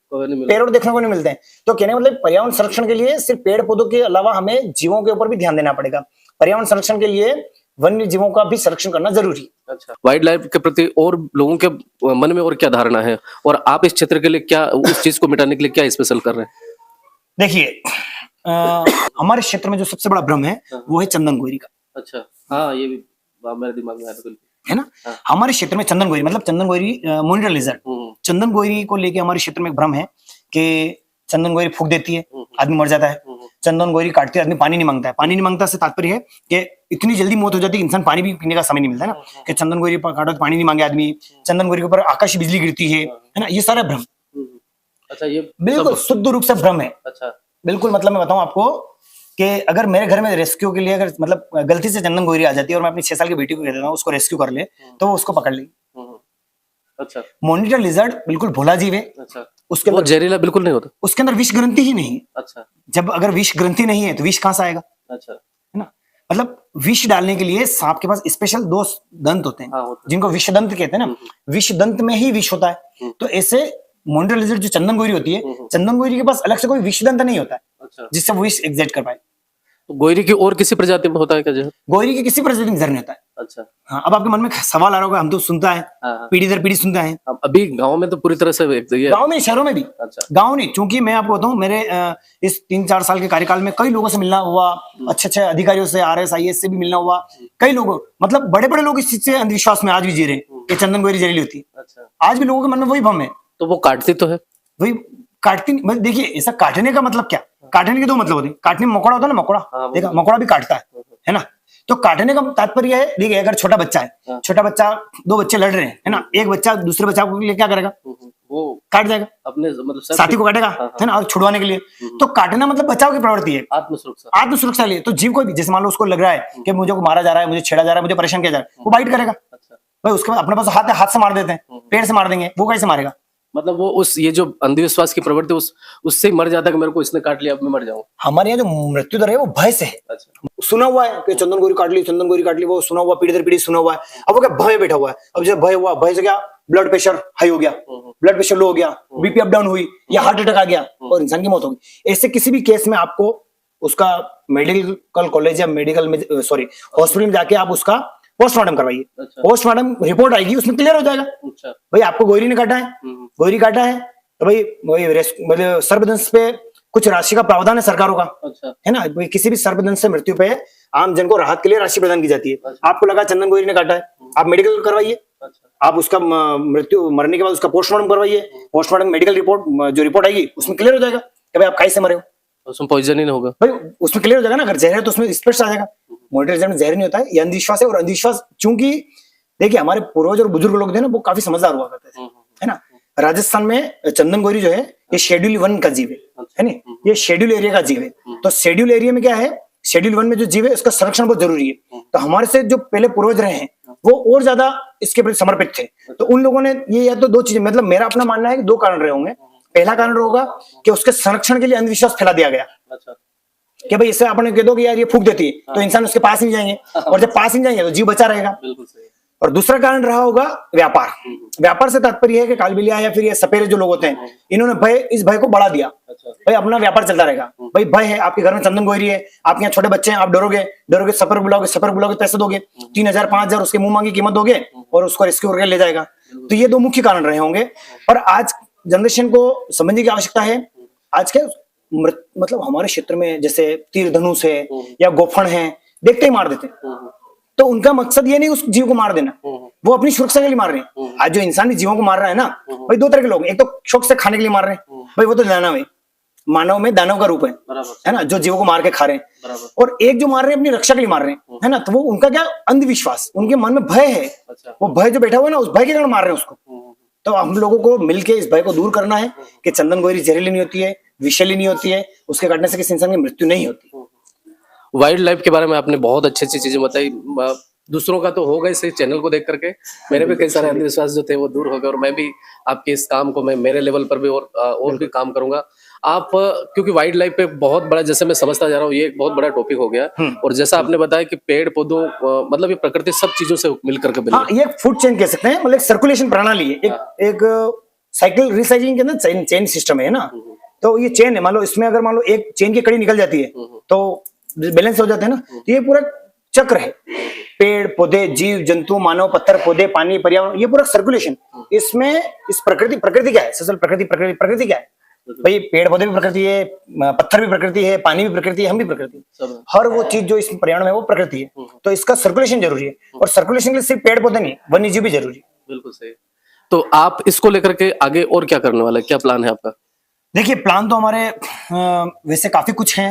पेड़ देखने को नहीं मिलते हैं। तो कहने का मतलब पर्यावरण संरक्षण के लिए सिर्फ पेड़ पौधों के अलावा हमें जीवों के ऊपर भी ध्यान देना पड़ेगा। पर्यावरण संरक्षण के लिए वन्य जीवों का भी संरक्षण करना जरूरी है। अच्छा। वाइल्ड लाइफ के प्रति और लोगों के मन में और क्या धारणा है, और आप इस क्षेत्र के लिए क्या, उस चीज को मिटाने के लिए क्या स्पेशल कर रहे हैं? देखिए हमारे क्षेत्र में जो सबसे बड़ा भ्रम है वो है चंदन गोयरी का। अच्छा। हाँ, ये भी मेरे दिमाग में आया है ना। हमारे क्षेत्र में चंदन गोयरी मतलब चंदन गोयरी मॉनिटर लिजर्ड, चंदन गोयरी को लेके हमारे क्षेत्र में एक भ्रम है कि चंदन गोयरी फूंक देती है आदमी मर जाता है, चंदन गोयरी काटती है आदमी पानी नहीं मांगता है। पानी नहीं मांगता से तात्पर्य है कि इतनी जल्दी मौत हो जाती है, इंसान पानी भी पीने का समय नहीं मिलता है ना, कि चंदन गोयरी काटो तो पानी नहीं मांगे आदमी, चंदन गोयरी के ऊपर आकाशीय बिजली गिरती है ना। ये सारा भ्रम। अच्छा, ये बिल्कुल शुद्ध रूप से भ्रम है। अच्छा। बिल्कुल, मतलब मैं बताऊं आपको कि अगर मेरे घर में रेस्क्यू के लिए अगर मतलब गलती से चंदन गोयरी आ जाती है और मैं अपनी 6 साल की बेटी को कह देता हूं उसको रेस्क्यू कर ले तो वो उसको पकड़ लेगी। अच्छा। मॉनिटर लिजर्ड बिल्कुल भोला जीव है। अच्छा। उसके वो अंदर जहरीला बिल्कुल नहीं होता? उसके अंदर विष ग्रंथि ही नहीं है। अच्छा। जब अगर विष ग्रंथि नहीं है तो विष कहां से आएगा? अच्छा। है ना। मतलब विष डालने के लिए सांप के पास स्पेशल 2 दंत होते हैं। हाँ, होता है। जिनको विष दंत कहते हैं ना। विष दंत में ही विष होता है। तो ऐसे मॉनिटर लिजर्ड जो चंदन गोयरी होती है, चंदन गोयरी के पास अलग से कोई विष दंत नहीं होता है। अच्छा। जिससे वो विष एग्जैक्ट कर पाए। तो गोयरी की और किसी प्रजाति में होता है क्या जहर? गोयरी की किसी प्रजाति में जहर नहीं होता है। अच्छा। हाँ, अब आपके मन में सवाल आ रहा होगा, हम तो सुनता है पीढ़ी दर पीढ़ी सुनता है। अब अभी गांव में तो पूरी तरह से गांव में, शहरों में भी। अच्छा। गांव नहीं, क्योंकि मैं आपको बताऊं मेरे इस 3-4 साल के कार्यकाल में कई लोगों से मिलना हुआ, अच्छे अधिकारियों से, RS IAS से भी मिलना हुआ। कई लोगों मतलब बड़े बड़े लोग इस चीज से अंधविश्वास में आज भी जी रहे हैं कि चंदन गोयरी जहरीली होती है। अच्छा। आज भी लोगों के मन में वही भ्रम है। तो वो काटती तो है? वही काटती, मतलब देखिए ऐसा काटने का मतलब क्या, काटने के 2 मतलब होते हैं। काटने में मकोड़ा होता है ना, मकोड़ा देखा, मकोड़ा भी काटता है ना। तो काटने का तात्पर्य है, देखिए अगर छोटा बच्चा है, छोटा बच्चा 2 बच्चे लड़ रहे हैं है ना, एक बच्चा दूसरे बच्चा को लिए क्या करेगा, वो काट जाएगा, अपने मतलब साथी को काटेगा है ना, और छुड़वाने के लिए। तो काटना मतलब बचाव की प्रवृत्ति है, आत्मसुरक्षा। आत्मसुरक्षा लिए। तो जीव कोई भी, जैसे मान लो उसको लग रहा है कि मुझे को मारा जा रहा है, मुझे छेड़ा जा रहा है, मुझे परेशान किया जा रहा है, वो बाइट करेगा। भाई उसके बाद अपने पास हाथ से मार देते हैं, पेड़ से मार देंगे, वो कैसे मारेगा? मतलब वो उस ये जो अंधविश्वास की प्रवृत्ति उससे ही मर जाता है कि मेरे को इसने काट लिया अब मैं मर जाऊं। हमारे यहाँ जो मृत्यु दर है वो भय से है। अच्छा। सुना हुआ है कि चंदन गोरी काट ली, चंदन गोरी काट ली, वो सुना हुआ, पीढ़ी दर पीढ़ी सुना हुआ है। अब वो क्या भय बैठा हुआ है। अब जब भय हुआ, भय से क्या ब्लड प्रेशर हाई हो गया, ब्लड प्रेशर लो हो गया, बीपी अप डाउन हुई या हार्ट अटैक आ गया और इंसान की मौत हो गई। ऐसे किसी भी केस में आपको उसका मेडिकल कॉलेज या मेडिकल में सॉरी हॉस्पिटल में जाके आप उसका पोस्टमार्टम करवाइए। अच्छा। पोस्टमार्टम रिपोर्ट आएगी, उसमें क्लियर हो जाएगा अच्छा। भाई आपको गोरी ने काटा है, गोरी काटा है तो भाई वही मतलब सर्पदंश पे कुछ राशि का प्रावधान है सरकारों का। अच्छा। है ना, किसी भी सर्पदंश से मृत्यु पे आम जन को राहत के लिए राशि प्रदान की जाती है। अच्छा। आपको लगा चंदन गोरी ने काटा है, आप मेडिकल करवाइए। अच्छा। आप उसका मृत्यु मरने के बाद उसका पोस्टमार्टम करवाइए। पोस्टमार्टम मेडिकल रिपोर्ट जो रिपोर्ट आएगी उसमें क्लियर हो जाएगा कि भाई आप काहे से मरे हो। उसमें पॉइजन ही नहीं होगा भाई उसमें क्लियर हो जाएगा ना। अगर जहर है तो उसमें स्पष्ट आ जाएगा। मॉनिटर एग्जाम में जहर नहीं होता है, ये अंधविश्वास है। और अंधविश्वास चूंकि देखिए हमारे पूर्वज और बुजुर्ग लोग थे ना, वो काफी समझदार हुआ करते थे, है ना। राजस्थान में चंदन गोरी जो है ये शेड्यूल 1 का जीव है ना, ये शेड्यूल एरिया का जीव है। तो शेड्यूल एरिया में क्या है, शेड्यूल 1 में जो जीव है उसका संरक्षण बहुत जरूरी है। तो हमारे से जो पहले पूर्वज रहे हैं वो और ज्यादा इसके प्रति समर्पित थे। तो उन लोगों ने ये या तो दो चीजें, मतलब मेरा अपना मानना है कि दो कारण रहे होंगे। पहला कारण होगा कि उसके संरक्षण के लिए अंधविश्वास फैला दिया गया। अच्छा। कि भाई इससे आपने कह दो कि यार ये फूंक देती है तो इंसान उसके पास नहीं जाएंगे, और जब पास नहीं जाएंगे तो जीव बचा रहेगा। बिल्कुल सही। और दूसरा कारण रहा होगा व्यापार। व्यापार से तात्पर्य है कि कालबेलिया या फिर ये सपेरे जो लोग होते हैं, इन्होंने इस भय को बढ़ा दिया। अच्छा। भाई अपना व्यापार चलता रहेगा। भाई भय है, आपके घर में चंदन गोरी है, आपके यहाँ छोटे बच्चे हैं, आप डरोगे सपर बुलाओगे पैसे दोगे, 3,000 5,000 उसके मुंह मांगी कीमत दोगे और उसको रेस्क्यू करके ले जाएगा। तो ये दो मुख्य कारण रहे होंगे। और आज जनरेशन को समझने की आवश्यकता है। आज के मतलब हमारे क्षेत्र में जैसे तीर धनुष है या गोफन है, देखते ही मार देते हैं। तो उनका मकसद ये नहीं उस जीव को मार देना, वो अपनी सुरक्षा के लिए मार रहे हैं। आज जो इंसानी जीवों को मार रहा है ना, भाई दो तरह के लोग, एक तो शौक से खाने के लिए मार रहे हैं, भाई वो तो दानव है, मानव में दानव का रूप है ना, जो जीवों को मार के खा रहे हैं। और एक जो मार रहे हैं अपनी रक्षा के लिए मार रहे हैं, है ना। तो वो उनका क्या अंधविश्वास, उनके मन में भय है। वो भय जो बैठा हुआ है ना, उस भय के कारण मार रहे हैं उसको। तो हम लोगों को मिलके इस भय को दूर करना है कि चंदन गोरी जहरीली नहीं होती है, विषैली नहीं होती है, उसके काटने से किसी इंसान की मृत्यु नहीं होती। वाइल्ड लाइफ के बारे में आपने बहुत अच्छी अच्छी चीजें बताई। दूसरों का तो होगा इस चैनल को देख करके, मेरे भी कई सारे अंधविश्वास जो थे वो दूर हो गए, और मैं भी आपके इस काम को मैं मेरे लेवल पर भी और भी काम करूंगा। आप क्योंकि वाइल्ड लाइफ पे बहुत बड़ा, जैसे मैं समझता जा रहा हूँ, ये एक बहुत बड़ा टॉपिक हो गया। और जैसा आपने बताया कि पेड़ पौधों मतलब ये प्रकृति सब चीजों से मिलकर के हाँ, ये फूड चेन कह सकते हैं, मतलब सर्कुलेशन प्रणाली है, एक साइकिल रिसाइक्लिंग के अंदर चेन सिस्टम है ना। तो ये चेन है, मान लो इसमें अगर मान लो एक चेन की कड़ी निकल जाती है तो बैलेंस हो जाता है ना। तो ये पूरा चक्र है, पेड़ पौधे जीव जंतु मानव पत्थर पौधे पानी पर्यावरण, ये पूरा सर्कुलेशन। इसमें इस प्रकृति क्या है, असल प्रकृति क्या है भाई, पेड़ पौधे भी प्रकृति है, पत्थर भी प्रकृति है, पानी भी प्रकृति है, हम भी प्रकृति है। हर वो चीज जो इस पर्यावरण में वो प्रकृति है। तो इसका सर्कुलेशन जरूरी है, और सर्कुलेशन के लिए सिर्फ पेड़ पौधे नहीं, वन्य जीव भी जरूरी है। बिल्कुल सही। तो आप इसको लेकर के आगे और क्या करने वाले, क्या प्लान है आपका? देखिए प्लान तो हमारे वैसे काफी कुछ है।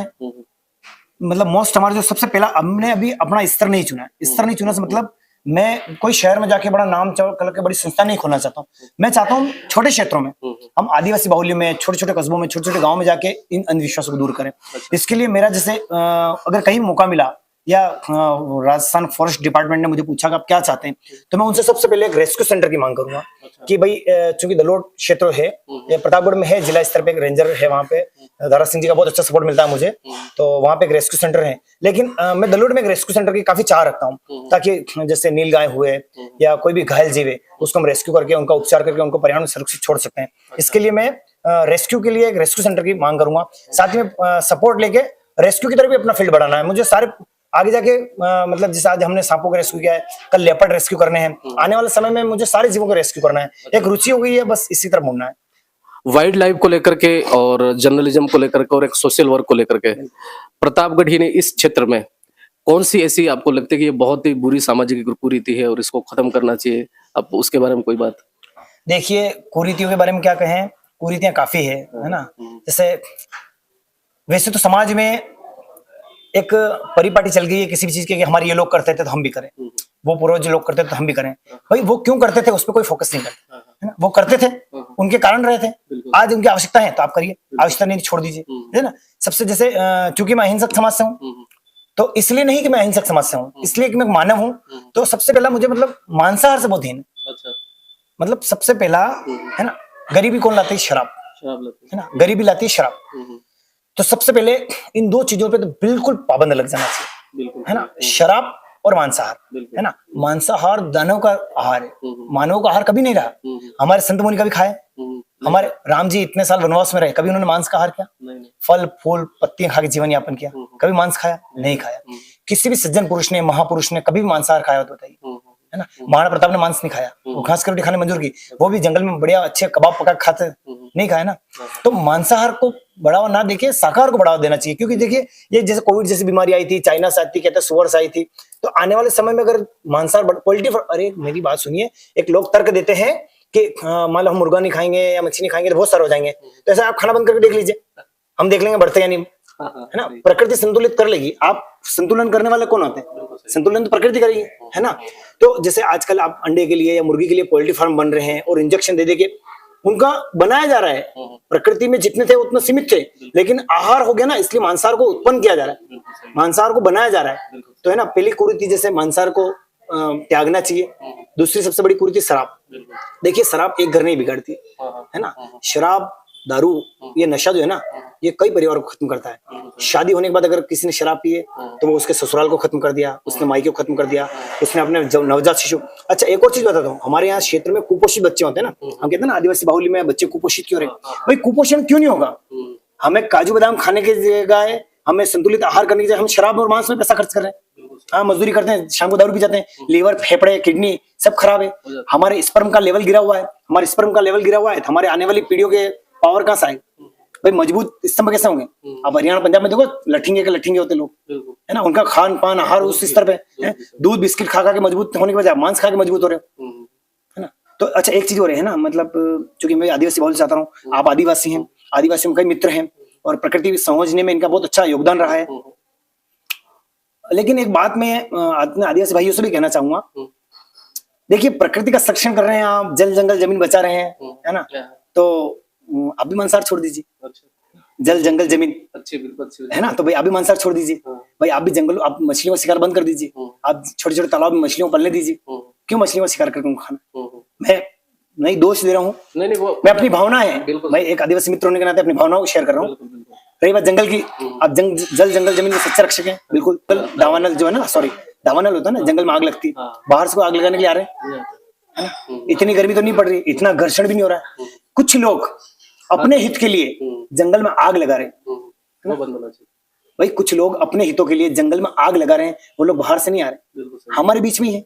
मतलब मोस्ट हमारा जो सबसे पहला, हमने अभी अपना स्तर नहीं चुना है। स्तर नहीं चुना से मतलब मैं कोई शहर में जाके बड़ा नाम करके बड़ी संस्था नहीं खोलना चाहता हूँ। मैं चाहता हूँ छोटे क्षेत्रों में, हम आदिवासी बाहुल्य में, छोटे छोटे कस्बों में, छोटे छोटे गाँव में जाके इन अंधविश्वासों को दूर करें। इसके लिए मेरा जैसे अगर कहीं मौका मिला या राजस्थान फॉरेस्ट डिपार्टमेंट ने मुझे पूछा कि आप क्या चाहते हैं, तो मैं उनसे सबसे पहले एक रेस्क्यू सेंटर की मांग करूंगा। कि भाई चूंकि दलोड क्षेत्र है, या प्रतापगढ़ में है, जिला स्तर पे एक रेंजर है, वहां पे दारा सिंह जी का बहुत अच्छा सपोर्ट मिलता है मुझे, तो वहां पे एक रेस्क्यू सेंटर है। लेकिन मैं दलोड में एक रेस्क्यू सेंटर की काफी चाह रखता हूँ, ताकि जैसे नील गाय हुए या कोई भी घायल जीव है उसको हम रेस्क्यू करके उनका उपचार करके उनको पर्यावरण सुरक्षित छोड़ सकते हैं। इसके लिए मैं रेस्क्यू के लिए एक रेस्क्यू सेंटर की मांग करूंगा। साथ ही में सपोर्ट लेके रेस्क्यू की तरफ भी अपना फील्ड बढ़ाना है मुझे। सारे आगे जाके मतलब जैसे आज हमने सांपों को रेस्क्यू किया है, कल लेपर्ड रेस्क्यू करने हैं, आने वाले समय में मुझे सारे जीवों को रेस्क्यू करना है। एक रुचि हो गई है, बस इसी तरफ मुड़ना है। वाइल्ड लाइफ को लेकर के और जर्नलिज्म को लेकर के और एक सोशल वर्क को लेकर के प्रतापगढ़ ही ने इस क्षेत्र में कौन सी ऐसी आपको लगती है कि ये बहुत ही बुरी सामाजिक कुरीति है और इसको खत्म करना चाहिए, अब उसके बारे में कोई बात? देखिए कुरीतियों के बारे में क्या कहें, कुरीतियां काफी है ना। जैसे वैसे तो समाज में एक परिपाटी चल गई है किसी भी चीज की, कि हमारे ये लोग करते थे तो हम भी करें, वो पूर्वज लोग करते थे तो हम भी करें। भाई वो क्यों करते थे उस पर कोई फोकस नहीं करते, है ना। वो करते थे, उनके कारण रहे थे, आज उनकी आवश्यकता है तो आप करिए, आवश्यकता नहीं छोड़ दीजिए, है ना। सबसे जैसे चूंकि मैं अहिंसक समाज से हूँ, तो इसलिए नहीं कि मैं अहिंसक समाज से हूँ, इसलिए कि मैं मानव हूँ। तो सबसे पहला मुझे मतलब मांसाहार से बहुत हीन, मतलब सबसे पहला, है ना, गरीबी कौन लाती है? शराब, शराब लाते है ना, गरीबी लाती है शराब। तो सबसे पहले इन दो चीजों पे तो बिल्कुल पाबंद लग जाना चाहिए, बिल्कुल है ना, शराब और मांसाहार, बिल्कुल। है ना। मांसाहार दानव का आहार है, मानव का आहार कभी नहीं रहा। हमारे संत मुनि कभी खाए? हमारे राम जी इतने साल वनवास में रहे, कभी उन्होंने मांस का आहार किया? नहीं फल फूल पत्तियां खा के जीवन यापन किया, कभी मांस खाया? नहीं खाया। किसी भी सज्जन पुरुष ने, महापुरुष ने कभी भी मांसाहार खाया हो तो बताइए, है ना। महाराणा प्रताप ने मांस नहीं खाया, वो घास की रोटी खाने मंजूर की, वो भी जंगल में बढ़िया अच्छे कबाब पका के खाते, नहीं खाया ना। तो मांसाहार को बढ़ावा ना देके शाकाहार को बढ़ावा देना चाहिए, क्योंकि देखिए ये जैसे कोविड जैसी बीमारी आई थी, चाइना से आई थी, कहते हैं सुअर से आई थी, तो आने वाले समय में अगर मांसाहार पोल्ट्री, अरे मेरी बात सुनिए, एक लोग तर्क देते हैं कि मान लो हम मुर्गा नहीं खाएंगे या मछली नहीं खाएंगे तो बहुत सारे हो जाएंगे, तो ऐसा आप खाना बंद करके देख लीजिए, हम देख लेंगे बढ़ते या नहीं, है ना। प्रकृति संतुलित कर लेगी। आप संतुलन करने वाले कौन होते हैं? संतुलन तो प्रकृति करेगी, है ना। तो जैसे आजकल आप अंडे के लिए या मुर्गी के लिए पोल्ट्री फार्म बन रहे हैं और इंजेक्शन दे के उनका बनाया जा रहा है, प्रकृति में जितने थे उतने सीमित थे, लेकिन आहार हो गया ना, इसलिए मांसाहार को उत्पन्न किया जा रहा है, मांसाहार को बनाया जा रहा है। तो है ना, पहली कुरीति जैसे मांसाहार को त्यागना चाहिए। दूसरी सबसे बड़ी कुरीति शराब। देखिए शराब एक घर नहीं बिगाड़ती, है ना। शराब दारू ये नशा जो है ना, ये कई परिवार को खत्म करता है। शादी होने के बाद अगर किसी ने शराब पिए तो वो उसके ससुराल को खत्म कर दिया, उसने मायके को खत्म कर दिया, उसने अपने नवजात शिशु। अच्छा एक और चीज बताता हूँ, हमारे यहाँ क्षेत्र में कुपोषित बच्चे होते हैं ना, हम कहते हैं ना आदिवासी बाहुल्य में बच्चे कुपोषित क्यों रहे? भाई कुपोषण क्यों नहीं होगा? हमें काजू बादाम खाने की जगह हमें संतुलित आहार करने की जगह हम शराब और मांस में पैसा खर्च कर रहे हैं। हाँ मजदूरी करते हैं, शाम को दारू पी जाते हैं, लीवर फेफड़े किडनी सब खराब है, हमारे स्पर्म का लेवल गिरा हुआ है, हमारे स्पर्म का लेवल गिरा हुआ है, तो हमारे आने वाली पीढ़ियों के पावर कहां से आएगा? भाई मजबूत स्तंभ कैसे होंगे? अब हरियाणा पंजाब में देखो लठेंगे के लठेंगे होते लोग, है ना, उनका खान पान आहार उस स्तर पे है, दूध बिस्किट खा खा के मजबूत होने के बजाय मांस खा के मजबूत हो रहे हो, है ना। तो अच्छा एक चीज हो रही है ना, मतलब चूंकि मैं आदिवासी बहुल चाहता हूँ, आप आदिवासी हैं, आदिवासियों में कई मित्र हैं और प्रकृति समझने में इनका बहुत अच्छा योगदान रहा है। लेकिन एक बात मैं अपने आदिवासी भाइयों से भी कहना चाहूंगा, देखिए प्रकृति का संरक्षण कर रहे हैं आप, जल जंगल जमीन बचा रहे हैं, है ना, तो आप भी मांसाहार छोड़ दीजिए। जल जंगल जमीन अच्छी है ना, तो भाई आप भी मांसाहार छोड़ दीजिए। भाई आप भी जंगल, आप मछलियों का शिकार बंद कर दीजिए, आप छोटे छोटे तालाब में मछलियों को पलने दीजिए। क्यों मछलियों का शिकार करके खाना? मैं नहीं दोष दे रहा हूँ, मैं अपनी भावना है, मैं एक आदिवासी मित्र होने के नाते अपनी भावनाओं को शेयर कर रहा हूँ। रही बात जंगल की, आप जल जंगल जमीन में सच्चे रक्षक हैं, बिल्कुल। दावानल जो है ना, सॉरी दावानल होता है ना, जंगल में आग लगती, बाहर से आग लगाने के लिए आ रहे हैं, है ना। इतनी गर्मी तो नहीं पड़ रही, इतना घर्षण भी नहीं हो रहा है, कुछ लोग अपने हित के लिए जंगल में आग लगा रहे हैं। भाई कुछ लोग अपने हितों के लिए जंगल में आग लगा रहे हैं, वो लोग बाहर से नहीं आ रहे, हमारे बीच में ही है।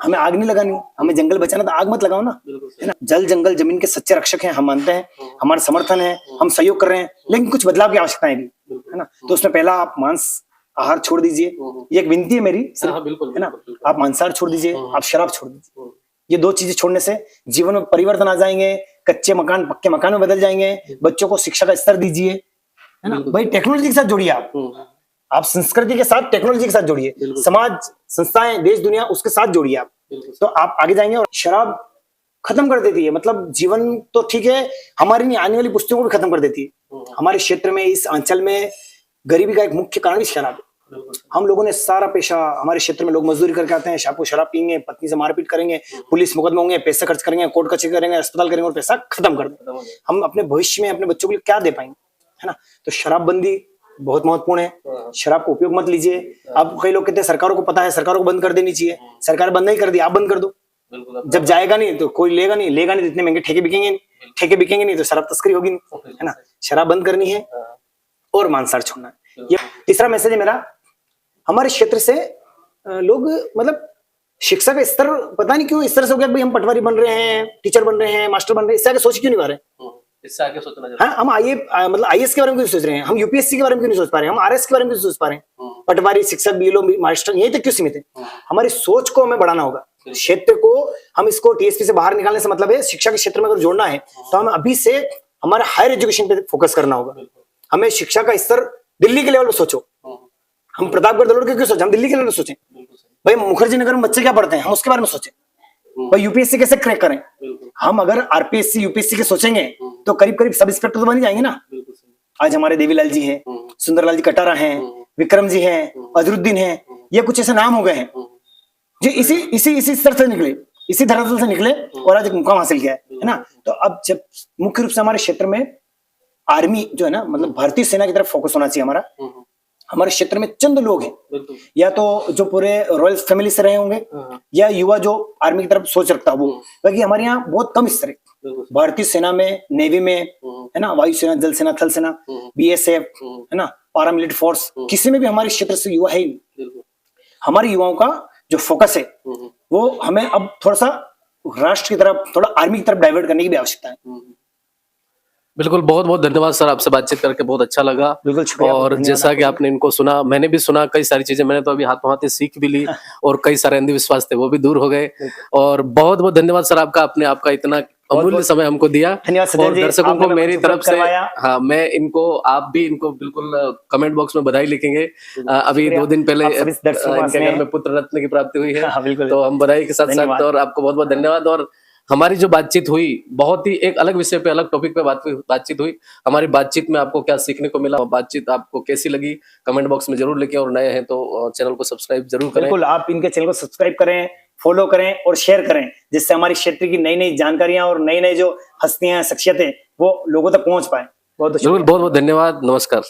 हमें आग नहीं लगानी, हमें जंगल बचाना, तो आग मत लगाओ ना, है ना। जल जंगल जमीन के सच्चे रक्षक हैं, हम मानते हैं, हमारा समर्थन है, हम सहयोग कर रहे हैं, लेकिन कुछ बदलाव की आवश्यकता है भी, है ना। तो उसमें पहला आप मांस आहार छोड़ दीजिए, ये एक विनती है मेरी, है ना। आप मांसाहार छोड़ दीजिए, आप शराब छोड़ दीजिए। ये दो चीजें छोड़ने से जीवन में परिवर्तन आ जाएंगे, कच्चे मकान पक्के मकान में बदल जाएंगे, बच्चों को शिक्षा का स्तर दीजिए, है ना। भाई टेक्नोलॉजी के साथ जोड़िए, आप संस्कृति के साथ टेक्नोलॉजी के साथ जोड़िए, समाज संस्थाएं देश दुनिया उसके साथ जोड़िए आप, तो आप आगे जाएंगे। और शराब खत्म कर देती है, मतलब जीवन तो ठीक है, हमारी नहीं आने वाली पुस्तकों को भी खत्म कर देती है। हमारे क्षेत्र में, इस अंचल में गरीबी का एक मुख्य कारण भी शराब है। हम लोगों ने सारा पेशा, हमारे क्षेत्र में लोग मजदूरी करके आते हैं, शाम को शराब पीएंगे, पत्नी से मारपीट करेंगे, पुलिस मुकदमा होंगे, पैसा खर्च करेंगे, कोर्ट कचहरी करेंगे, अस्पताल करेंगे और पैसा खत्म कर देंगे। हम अपने भविष्य में अपने बच्चों के लिए क्या दे पाएंगे, है ना। तो शराबबंदी बहुत महत्वपूर्ण है, शराब का उपयोग मत लीजिए। अब कई लोग कहते हैं सरकारों को पता है, सरकारों को बंद कर देनी चाहिए, सरकार बंद नहीं कर दी, आप बंद कर दो। जब जाएगा नहीं तो कोई लेगा नहीं, लेगा नहीं तो इतने महंगे ठेके बिकेंगे नहीं, ठेके बिकेंगे नहीं तो शराब तस्करी होगी नहीं, है ना। शराब बंद करनी है और मांसाहार छोड़ना है। ये तीसरा मैसेज है मेरा। हमारे क्षेत्र से लोग मतलब शिक्षा का स्तर पता नहीं क्यों इस तरह से हो गया, भाई हम पटवारी बन रहे हैं, टीचर बन रहे हैं, मास्टर बन रहे हैं, इससे आगे सोच क्यों नहीं पा रहे? इससे आगे सोचना चाहिए। हाँ, हम मतलब आईएएस के बारे में क्यों सोच रहे हैं, हम यूपीएससी के बारे में क्यों नहीं सोच पा रहे हैं, हम आरएस के बारे में क्यों सोच पा रहे हैं? पटवारी, शिक्षक, बीएलओ, मास्टर यही तक क्यों सीमित है? हमारी सोच को हमें बढ़ाना होगा, क्षेत्र को हम इसको टीएसपी से बाहर निकालने से मतलब है शिक्षा के क्षेत्र में अगर जोड़ना है तो हम अभी से हमारे हायर एजुकेशन पे फोकस करना होगा। हमें शिक्षा का स्तर दिल्ली के लेवल पे सोचो, हम प्रतापगढ़ दलोड़ के क्यों सोचे, हम दिल्ली के लेवल पे सोचें। भाई मुखर्जी नगर में बच्चे क्या पढ़ते हैं, हम उसके बारे में सोचें। भाई यूपीएससी कैसे क्रैक करें, हम अगर आरपीएससी यूपीएससी के सोचेंगे तो करीब करीब सब इंस्पेक्टर तो बन जाएंगे ना। आज हमारे देवीलाल जी हैं, सुंदरलाल जी कटारा हैं, विक्रम जी हैं, अजरुद्दीन हैं, ये कुछ ऐसे नाम हो गए हैं जो इसी स्तर से निकले, इसी धरातल से निकले और आज एक मुकाम हासिल किया है। है ना। तो अब जब मुख्य रूप से हमारे क्षेत्र में आर्मी जो है ना, मतलब भारतीय सेना की तरफ फोकस होना चाहिए हमारा। हमारे क्षेत्र में चंद लोग हैं, या तो जो पूरे रॉयल फैमिली से रहे होंगे, या युवा जो आर्मी की तरफ सोच रखता है वो, बाकी हमारे यहाँ बहुत कम स्तर है। भारतीय सेना में, नेवी में, है ना, वायुसेना, जल सेना, थल सेना, BSF, है ना, पारामिलिट्री फोर्स, किसी में भी हमारे क्षेत्र से युवा है ही नहीं। हमारे युवाओं का जो फोकस है वो हमें अब थोड़ा सा राष्ट्र की तरफ, थोड़ा आर्मी की तरफ डाइवर्ट करने की भी आवश्यकता है। बिल्कुल, बहुत बहुत धन्यवाद सर, आपसे बातचीत करके बहुत अच्छा लगा। बिल्कुल, शुक्रिया, और धन्यवाद जैसा कि आपको। आपने इनको सुना, मैंने भी सुना कई सारी चीजें, मैंने तो अभी हाथों हाथ सीख भी ली और कई सारे अंधविश्वास थे वो भी दूर हो गए। और बहुत बहुत धन्यवाद सर आपका, आपने आपका इतना अमूल्य समय हमको दिया। धन्यवाद सचिन और जी, दर्शकों आपने को मेरी मुझे तरफ से, करवाया। हाँ, मैं इनको, आप भी इनको बिल्कुल कमेंट बॉक्स में बधाई लिखेंगे। अभी शुक्रिया। 2 दिन पहले आप सभी दर्शकों का इनके घर स्नेह। में पुत्र रत्न की प्राप्ति हुई है। हाँ, बिल्कुल। तो हम बधाई के साथ साथ, धन्यवाद। और आपको बहुत बहुत धन्यवाद। और हमारी जो बातचीत हुई, बहुत ही एक अलग विषय पे, अलग टॉपिक पे बातचीत हुई। हमारी बातचीत में आपको क्या सीखने को मिला, बातचीत आपको कैसी लगी, कमेंट बॉक्स में जरूर लिखें। और नए हैं तो चैनल को सब्सक्राइब जरूर करें। बिल्कुल, आप इनके चैनल को सब्सक्राइब करें, फॉलो करें और शेयर करें, जिससे हमारी क्षेत्र की नई नई जानकारियां और नई नई जो हस्तियां, शख्सियतें, वो लोगों तक पहुंच पाए। बहुत बिल्कुल, बहुत बहुत धन्यवाद, नमस्कार।